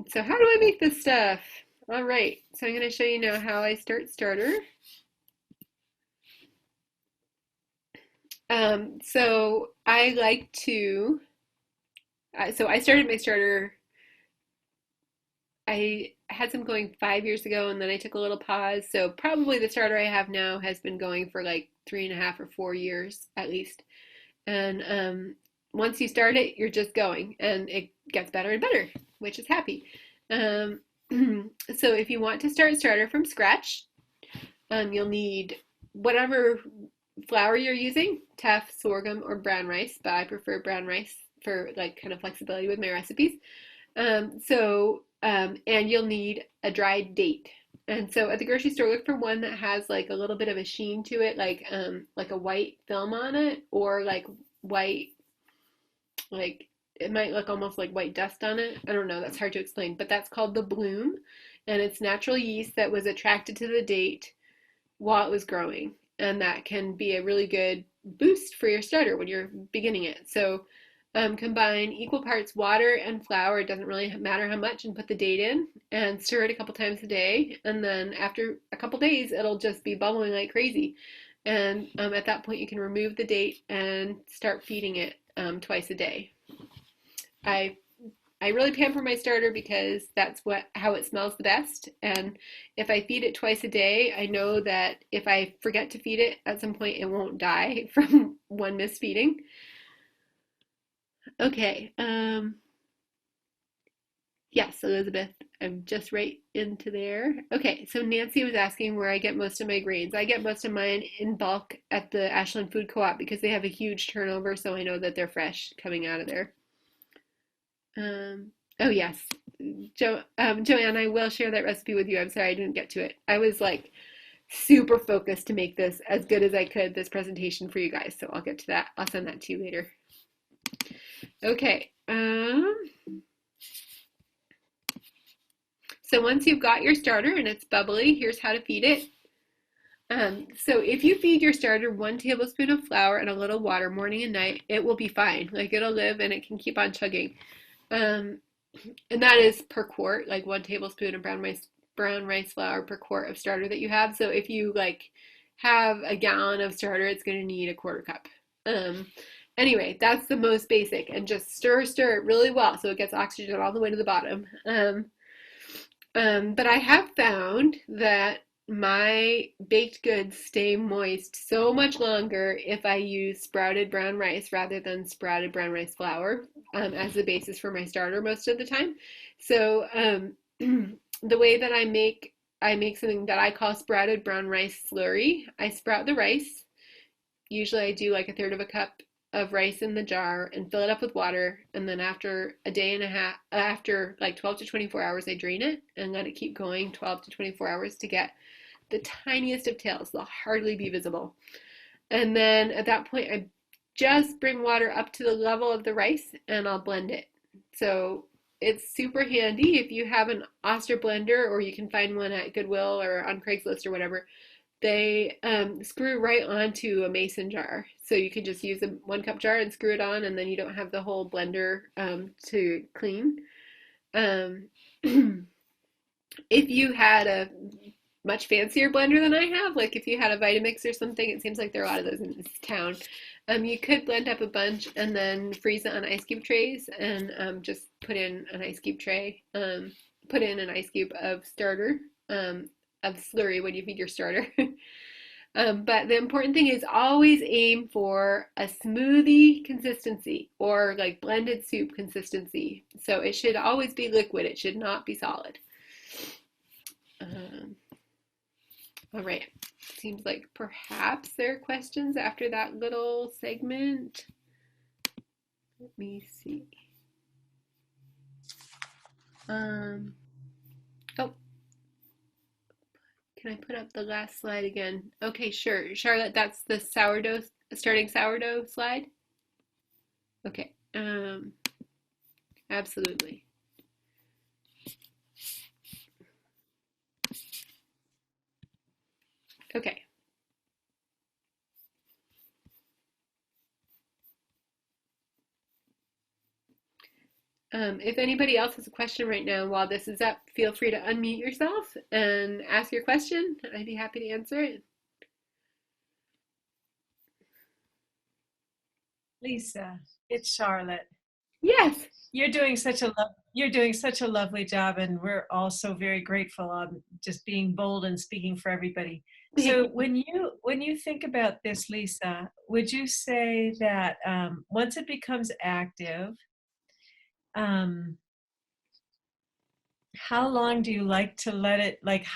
So how do I make this stuff? All right, so I'm going to show you now how I start starter. So I like to, so I started my starter, I had some going 5 years ago, and then I took a little pause. So probably the starter I have now has been going for like 3.5 or 4 years at least. And once you start it, you're just going, and it gets better and better, which is happy. So if you want to start starter from scratch, you'll need whatever flour you're using, teff, sorghum, or brown rice, but I prefer brown rice for like kind of flexibility with my recipes. And you'll need a dried date. And so at the grocery store, look for one that has like a little bit of a sheen to it, like a white film on it, or like white, like it might look almost like white dust on it. I don't know, that's hard to explain, but that's called the bloom, and it's natural yeast that was attracted to the date while it was growing, and that can be a really good boost for your starter when you're beginning it. So combine equal parts water and flour, it doesn't really matter how much, and put the date in and stir it a couple times a day, and then after a couple days it'll just be bubbling like crazy. And at that point you can remove the date and start feeding it twice a day. I really pamper my starter because that's how it smells the best. And if I feed it twice a day, I know that if I forget to feed it at some point, it won't die from one misfeeding. Okay. Yes, Elizabeth, I'm just right into there. Okay, so Nancy was asking where I get most of my grains. I get most of mine in bulk at the Ashland Food Co-op because they have a huge turnover, so I know that they're fresh coming out of there. Oh yes, Joanne, I will share that recipe with you. I'm sorry I didn't get to it. I was like super focused to make this as good as I could, this presentation for you guys, so I'll get to that. I'll send that to you later. Okay. So once you've got your starter and it's bubbly, here's how to feed it. So if you feed your starter 1 tablespoon of flour and a little water morning and night, it will be fine. Like it'll live and it can keep on chugging. And that is per quart, like 1 tablespoon of brown rice flour per quart of starter that you have. So if you like have a gallon of starter, it's going to need a 1/4 cup. Anyway, that's the most basic, and just stir it really well so it gets oxygen all the way to the bottom. But I have found that my baked goods stay moist so much longer if I use sprouted brown rice rather than sprouted brown rice flour as the basis for my starter most of the time. So the way that I make something that I call sprouted brown rice slurry. I sprout the rice. Usually I do like 1/3 of a cup of rice in the jar and fill it up with water, and then after a day and a half, after like 12 to 24 hours, I drain it and let it keep going 12 to 24 hours to get the tiniest of tails. They'll hardly be visible. And then at that point I just bring water up to the level of the rice and I'll blend it. So it's super handy if you have an Oster blender, or you can find one at Goodwill or on Craigslist or whatever. They screw right onto a mason jar. So you can just use a 1 cup jar and screw it on, and then you don't have the whole blender to clean. If you had a much fancier blender than I have, like if you had a Vitamix or something, it seems like there are a lot of those in this town. You could blend up a bunch and then freeze it on ice cube trays, and just put in an ice cube tray, put in an ice cube of starter, of slurry when you feed your starter. But the important thing is always aim for a smoothie consistency, or like blended soup consistency. So it should always be liquid. It should not be solid. All right. Seems like perhaps there are questions after that little segment. Let me see. Oh, can I put up the last slide again? Okay, sure. Charlotte, that's the sourdough, starting sourdough slide? Okay, absolutely. Okay. If anybody else has a question right now while this is up, feel free to unmute yourself and ask your question. I'd be happy to answer it. Lisa, it's Charlotte. Yes. You're doing such a lovely job, and we're all so very grateful on just being bold and speaking for everybody. So when you think about this, Lisa, would you say that once it becomes active, how long do you like to let it, like,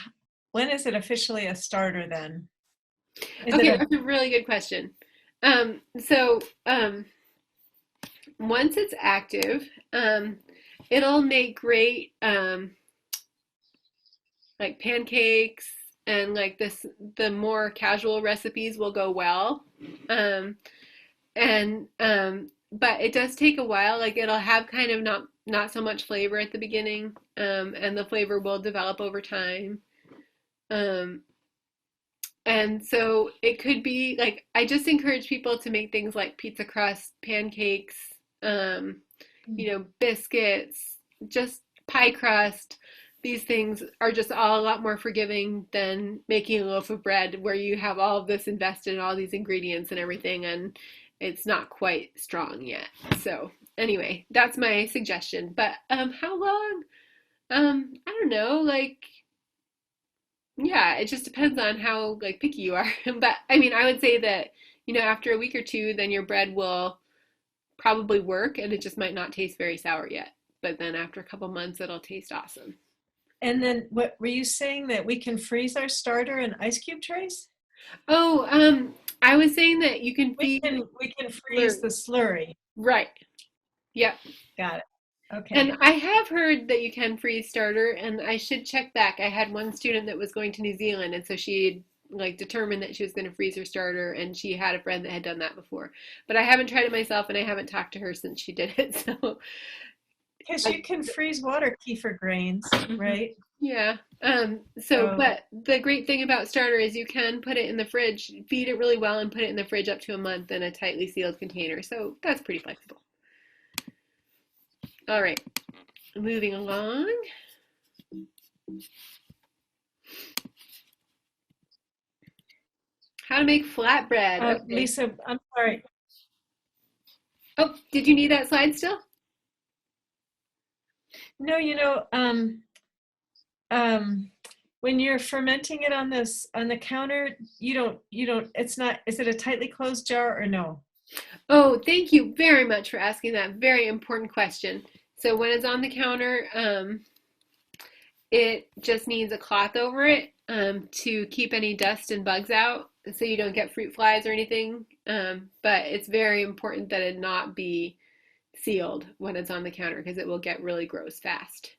when is it officially a starter then? Okay, that's a really good question. Once it's active, it'll make great like pancakes and like the more casual recipes will go well. Um, but it does take a while. Like it'll have kind of not so much flavor at the beginning, and the flavor will develop over time. Um, and so it could be like I just encourage people to make things like pizza crust, pancakes, biscuits, just pie crust. These things are just all a lot more forgiving than making a loaf of bread where you have all of this invested in all these ingredients and everything, and it's not quite strong yet. So anyway, that's my suggestion. But how long? I don't know, like yeah, it just depends on how like picky you are. But I mean, I would say that, after a week or two, then your bread will probably work and it just might not taste very sour yet. But then after a couple months, it'll taste awesome. And then what were you saying, that we can freeze our starter in ice cube trays? Oh, I was saying that you can We feed can freeze the slurry. right. Yep. Got it. Okay. And I have heard that you can freeze starter, and I should check back. I had one student that was going to New Zealand, and so she like determined that she was going to freeze her starter, and she had a friend that had done that before. But I haven't tried it myself, and I haven't talked to her since she did it. So because you can freeze water kefir grains, right? Yeah. But the great thing about starter is you can put it in the fridge, feed it really well, and put it in the fridge up to a month in a tightly sealed container. So that's pretty flexible. All right, moving along. How to make flatbread. Okay. Lisa, I'm sorry. Oh, did you need that slide still? No, when you're fermenting it on the counter, you don't, it's not, is it a tightly closed jar or no? Oh, thank you very much for asking that very important question. So when it's on the counter, it just needs a cloth over it to keep any dust and bugs out so you don't get fruit flies or anything. But it's very important that it not be sealed when it's on the counter because it will get really gross fast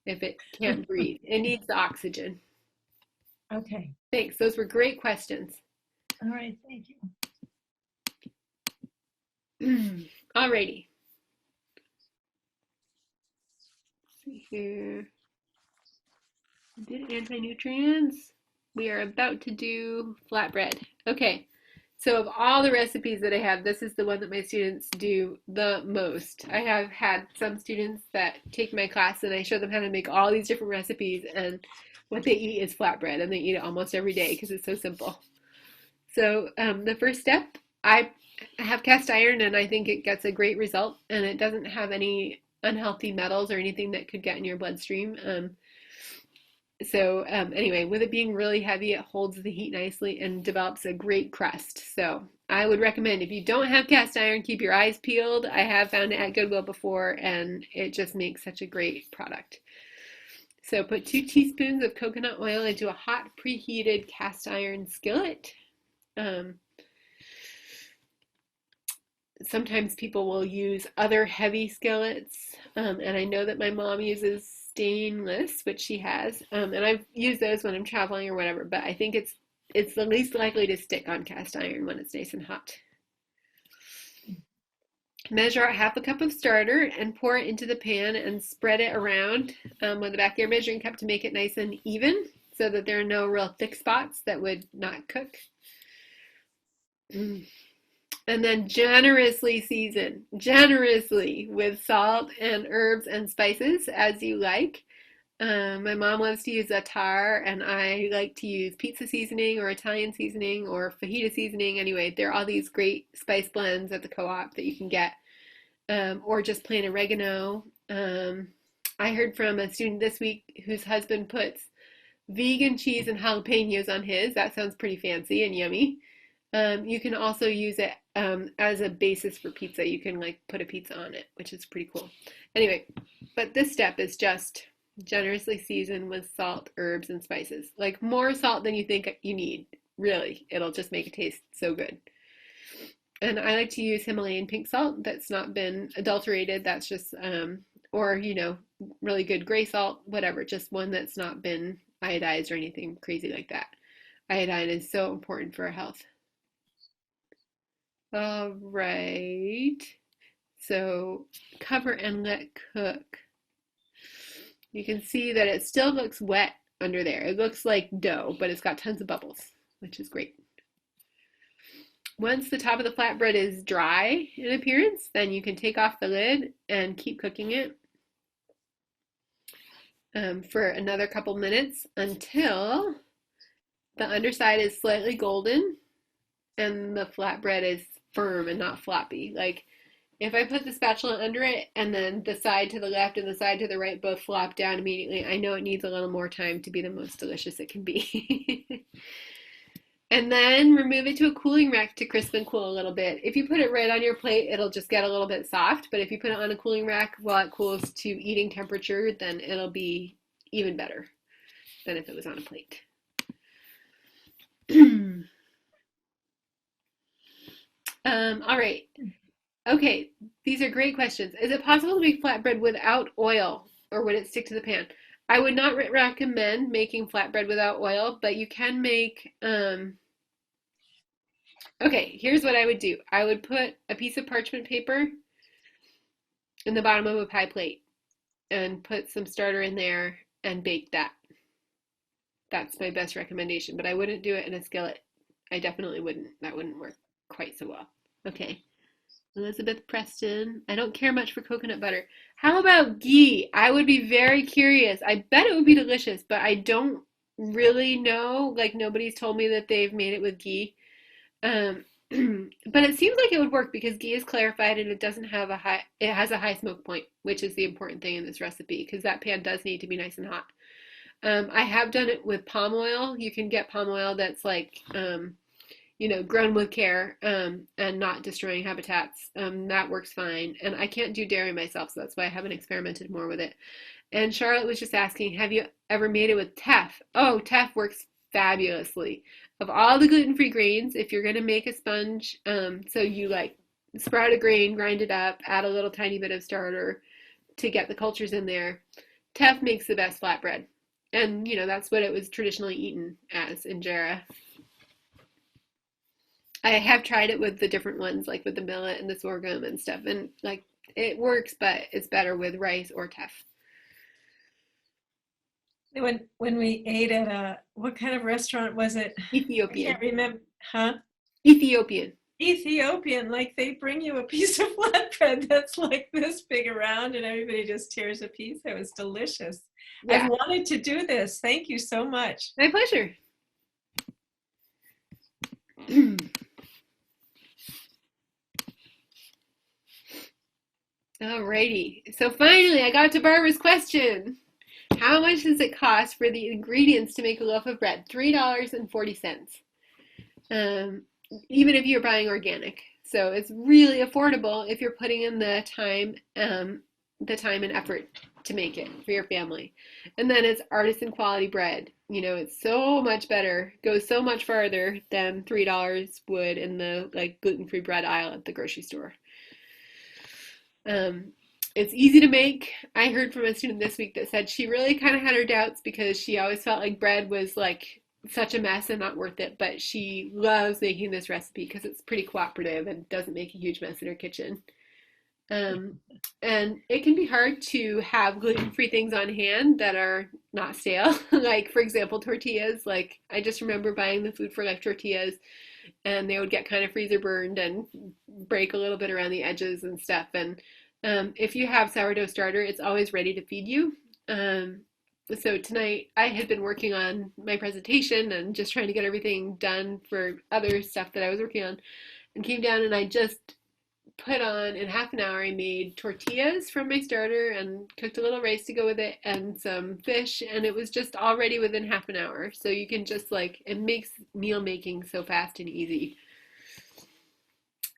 if it can't breathe. It needs the oxygen. Okay. Thanks. Those were great questions. All right. Thank you. Alrighty. Let's see here. We did anti-nutrients. We are about to do flatbread. Okay. So of all the recipes that I have, this is the one that my students do the most. I have had some students that take my class and I show them how to make all these different recipes, and what they eat is flatbread, and they eat it almost every day because it's so simple. So the first step, I have cast iron, and I think it gets a great result, and it doesn't have any unhealthy metals or anything that could get in your bloodstream. Anyway, with it being really heavy, it holds the heat nicely and develops a great crust. So I would recommend, if you don't have cast iron, keep your eyes peeled. I have found it at Goodwill before, and it just makes such a great product. So put 2 teaspoons of coconut oil into a hot preheated cast iron skillet. Sometimes people will use other heavy skillets, and I know that my mom uses stainless, which she has, and I've used those when I'm traveling or whatever, but I think it's the least likely to stick on cast iron when it's nice and hot. Measure out 1/2 cup of starter and pour it into the pan and spread it around with the back of your measuring cup to make it nice and even so that there are no real thick spots that would not cook. And then generously season, generously, with salt and herbs and spices as you like. My mom loves to use attar, and I like to use pizza seasoning or Italian seasoning or fajita seasoning. Anyway, there are all these great spice blends at the co-op that you can get, or just plain oregano. I heard from a student this week whose husband puts vegan cheese and jalapenos on his. That sounds pretty fancy and yummy. You can also use it as a basis for pizza. You can like put a pizza on it, which is pretty cool. Anyway, but this step is just generously season with salt, herbs, and spices. Like more salt than you think you need, really. It'll just make it taste so good. And I like to use Himalayan pink salt that's not been adulterated. That's just, or really good gray salt, whatever, just one that's not been iodized or anything crazy like that. Iodine is so important for our health. All right. So cover and let cook. You can see that it still looks wet under there. It looks like dough, but it's got tons of bubbles, which is great. Once the top of the flatbread is dry in appearance, then you can take off the lid and keep cooking it for another couple minutes until the underside is slightly golden and the flatbread is firm and not floppy. Like if I put the spatula under it and then the side to the left and the side to the right both flop down immediately, I know it needs a little more time to be the most delicious it can be. And then remove it to a cooling rack to crisp and cool a little bit. If you put it right on your plate, it'll just get a little bit soft, but if you put it on a cooling rack while it cools to eating temperature, then it'll be even better than if it was on a plate. All right. Okay, these are great questions. Is it possible to make flatbread without oil, or would it stick to the pan? I would not recommend making flatbread without oil, but you can make, okay, here's what I would do. I would put a piece of parchment paper in the bottom of a pie plate and put some starter in there and bake that. That's my best recommendation, but I wouldn't do it in a skillet. I definitely wouldn't. That wouldn't work quite so well. Okay. Elizabeth Preston, I don't care much for coconut butter. How about ghee? I would be very curious. I bet it would be delicious, but I don't really know. Like nobody's told me that they've made it with ghee. But it seems like it would work because ghee is clarified and it doesn't have it has a high smoke point, which is the important thing in this recipe because that pan does need to be nice and hot. I have done it with palm oil. You can get palm oil that's like, grown with care and not destroying habitats. That works fine. And I can't do dairy myself, so that's why I haven't experimented more with it. And Charlotte was just asking, have you ever made it with teff? Oh, teff works fabulously. Of all the gluten-free grains, if you're going to make a sponge, so you like sprout a grain, grind it up, add a little tiny bit of starter to get the cultures in there, teff makes the best flatbread. And, that's what it was traditionally eaten as, injera. I have tried it with the different ones, like with the millet and the sorghum and stuff, and like it works, but it's better with rice or teff. When we ate at what kind of restaurant was it? Ethiopian. I can't remember. Huh? Ethiopian. Ethiopian, like they bring you a piece of flatbread that's like this big around and everybody just tears a piece. It was delicious. Yeah. I've wanted to do this. Thank you so much. My pleasure. Alrighty. So finally, I got to Barbara's question. How much does it cost for the ingredients to make a loaf of bread? $3.40. Even if you're buying organic. So it's really affordable if you're putting in the time and effort to make it for your family. And then it's artisan quality bread. It's so much better, goes so much farther than $3 would in the like gluten-free bread aisle at the grocery store. It's easy to make. I heard from a student this week that said she really kind of had her doubts because she always felt like bread was like such a mess and not worth it, but she loves making this recipe because it's pretty cooperative and doesn't make a huge mess in her kitchen. And it can be hard to have gluten-free things on hand that are not stale. Like, for example, tortillas. Like, I just remember buying the Food for Life tortillas, and they would get kind of freezer burned and break a little bit around the edges and stuff. And if you have sourdough starter, it's always ready to feed you. So tonight I had been working on my presentation and just trying to get everything done for other stuff that I was working on, and came down and I just put on, in half an hour, I made tortillas from my starter and cooked a little rice to go with it and some fish, and it was just all ready within half an hour. So you can just it makes meal making so fast and easy.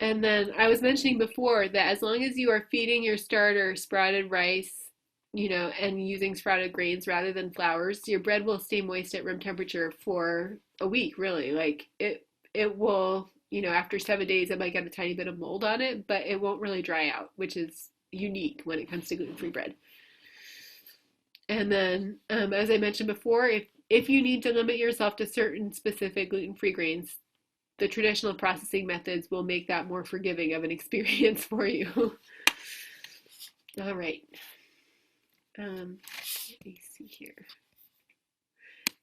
And then I was mentioning before that as long as you are feeding your starter sprouted rice, and using sprouted grains rather than flours, your bread will stay moist at room temperature for a week, really. Like it will, after 7 days, it might get a tiny bit of mold on it, but it won't really dry out, which is unique when it comes to gluten-free bread. And then, as I mentioned before, if you need to limit yourself to certain specific gluten-free grains, the traditional processing methods will make that more forgiving of an experience for you. All right. Let me see here.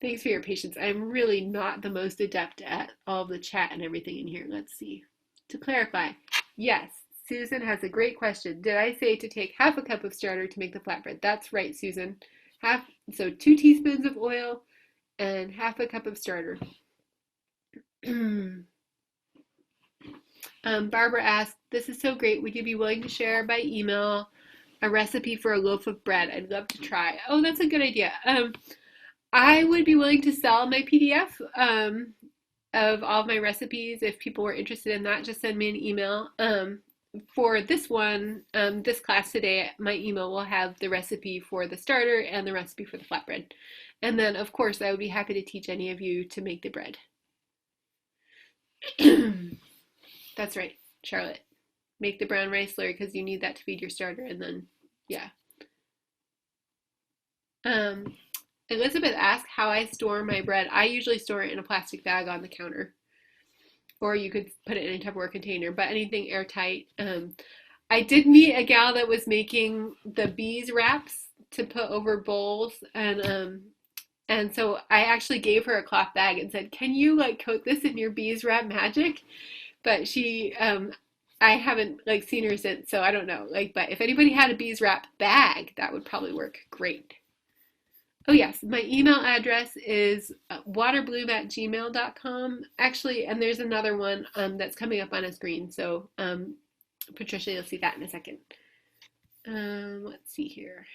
Thanks for your patience. I'm really not the most adept at all the chat and everything in here. Let's see. To clarify, yes, Susan has a great question. Did I say to take half a cup of starter to make the flatbread? That's right, Susan. So 2 teaspoons of oil and half a cup of starter. Barbara asked, this is so great. Would you be willing to share by email a recipe for a loaf of bread? I'd love to try. Oh, that's a good idea. I would be willing to sell my PDF of all of my recipes. If people were interested in that, just send me an email. For this one, this class today, my email will have the recipe for the starter and the recipe for the flatbread. And then, of course, I would be happy to teach any of you to make the bread. That's right, Charlotte. Make the brown rice slurry because you need that to feed your starter. And then, yeah. Elizabeth asked how I store my bread. I usually store it in a plastic bag on the counter. Or you could put it in a Tupperware container, but anything airtight. I did meet a gal that was making the bees wraps to put over bowls, and so I actually gave her a cloth bag and said, "Can you like coat this in your bees wrap magic?" But she, I haven't like seen her since, so I don't know. Like, but if anybody had a bees wrap bag, that would probably work great. Oh yes, my email address is waterbloom@gmail.com. Actually, and there's another one that's coming up on a screen. So Patricia, you'll see that in a second. Let's see here.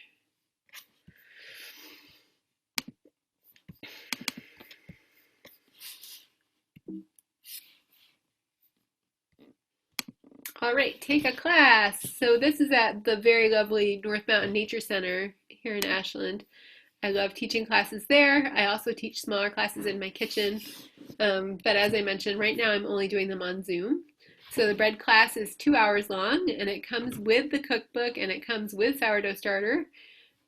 All right, take a class. So this is at the very lovely North Mountain Nature Center here in Ashland. I love teaching classes there. I also teach smaller classes in my kitchen. But as I mentioned, right now I'm only doing them on Zoom. So the bread class is 2 hours long, and it comes with the cookbook, and it comes with sourdough starter.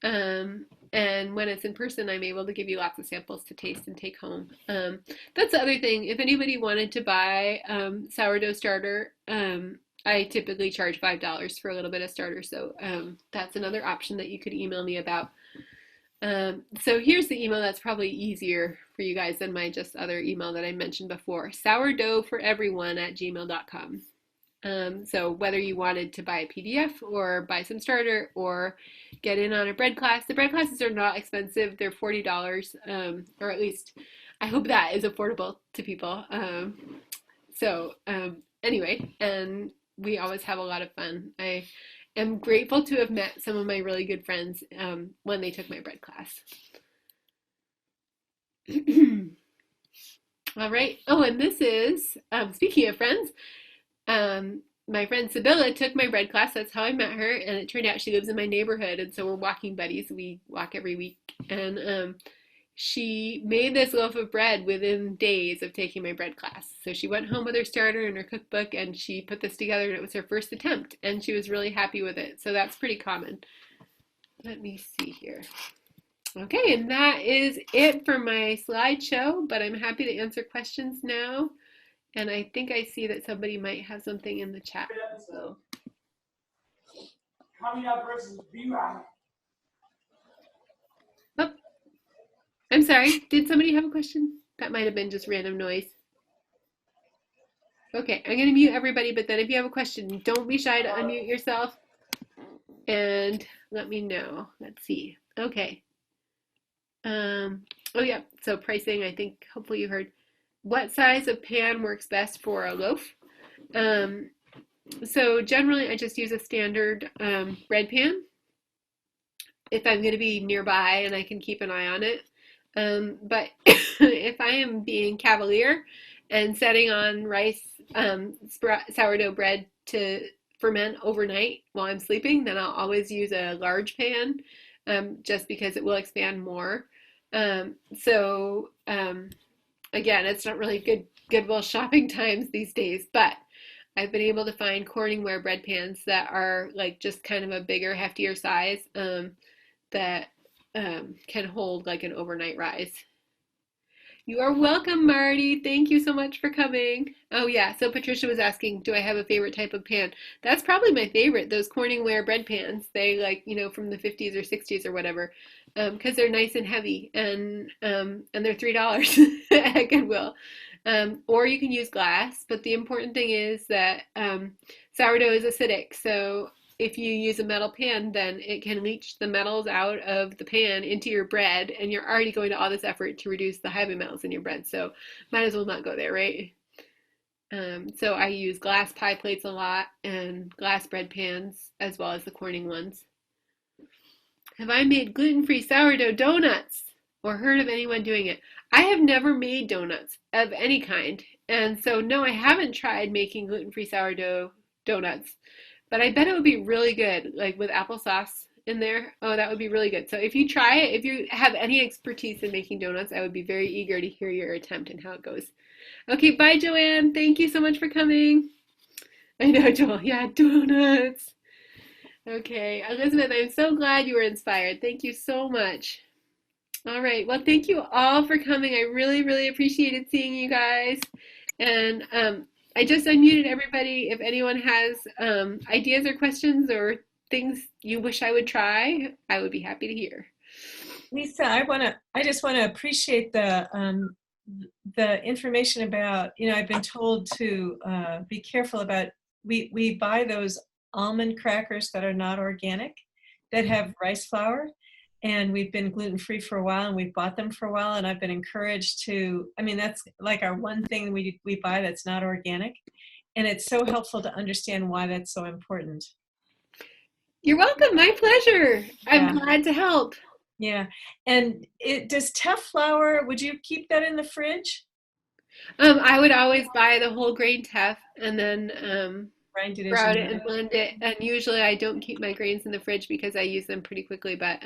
And when it's in person, I'm able to give you lots of samples to taste and take home. That's the other thing. If anybody wanted to buy sourdough starter, I typically charge $5 for a little bit of starter. So that's another option that you could email me about. So here's the email that's probably easier for you guys than my just other email that I mentioned before, sourdoughforeveryone@gmail.com. So whether you wanted to buy a PDF or buy some starter or get in on a bread class, the bread classes are not expensive. They're $40, or at least I hope that is affordable to people. Anyway, and we always have a lot of fun. I am grateful to have met some of my really good friends when they took my bread class. All right. Oh, and this is, speaking of friends, my friend Sibylla took my bread class. That's how I met her. And it turned out she lives in my neighborhood. And so we're walking buddies. We walk every week. And she made this loaf of bread within days of taking my bread class. So she went home with her starter and her cookbook, and she put this together, and it was her first attempt, and she was really happy with it. So that's pretty common. Let me see here. Okay, and that is it for my slideshow, but I'm happy to answer questions now. And I think I see that somebody might have something in the chat. So. Coming up versus B-Rock. Oh, I'm sorry. Did somebody have a question? That might have been just random noise. Okay, I'm going to mute everybody, but then if you have a question, don't be shy to unmute yourself and let me know. Let's see. Okay. Oh yeah, so pricing, I think hopefully you heard. What size of pan works best for a loaf? So generally I just use a standard bread pan if I'm going to be nearby and I can keep an eye on it. But if I am being cavalier and setting on rice, sourdough bread to ferment overnight while I'm sleeping, then I'll always use a large pan just because it will expand more. Again, it's not really Goodwill shopping times these days, but I've been able to find Corningware bread pans that are like just kind of a bigger, heftier size that can hold like an overnight rise. You are welcome, Marty. Thank you so much for coming. Oh yeah, so Patricia was asking, do I have a favorite type of pan? That's probably my favorite, those Corningware bread pans. They like, from the 50s or 60s or whatever, because they're nice and heavy, and they're $3 at Goodwill. Or you can use glass, but the important thing is that sourdough is acidic, so if you use a metal pan, then it can leach the metals out of the pan into your bread, and you're already going to all this effort to reduce the heavy metals in your bread, so might as well not go there, right? So I use glass pie plates a lot and glass bread pans as well as the Corning ones. Have I made gluten-free sourdough donuts or heard of anyone doing it? I have never made donuts of any kind, and so no, I haven't tried making gluten-free sourdough donuts. But I bet it would be really good, like with applesauce in there. Oh, that would be really good. So if you try it, if you have any expertise in making donuts, I would be very eager to hear your attempt and how it goes. Okay, bye, Joanne. Thank you so much for coming. I know, Joel. Yeah, donuts. Okay, Elizabeth, I'm so glad you were inspired. Thank you so much. All right, well, thank you all for coming. I really, really appreciated seeing you guys. And I just unmuted everybody. If anyone has ideas or questions or things you wish I would try, I would be happy to hear. Lisa, I just want to appreciate the information about, I've been told to be careful about, we buy those almond crackers that are not organic, that have rice flour. And we've been gluten-free for a while, and we've bought them for a while, and I've been encouraged to, that's like our one thing we buy that's not organic. And it's so helpful to understand why that's so important. You're welcome. My pleasure. I'm Yeah. glad to help. Yeah. And does teff flour, would you keep that in the fridge? I would always buy the whole grain teff and then Grind it sprout into it and blend it. And usually I don't keep my grains in the fridge because I use them pretty quickly. But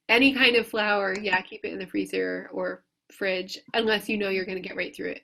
any kind of flour, yeah, keep it in the freezer or fridge unless you know you're going to get right through it.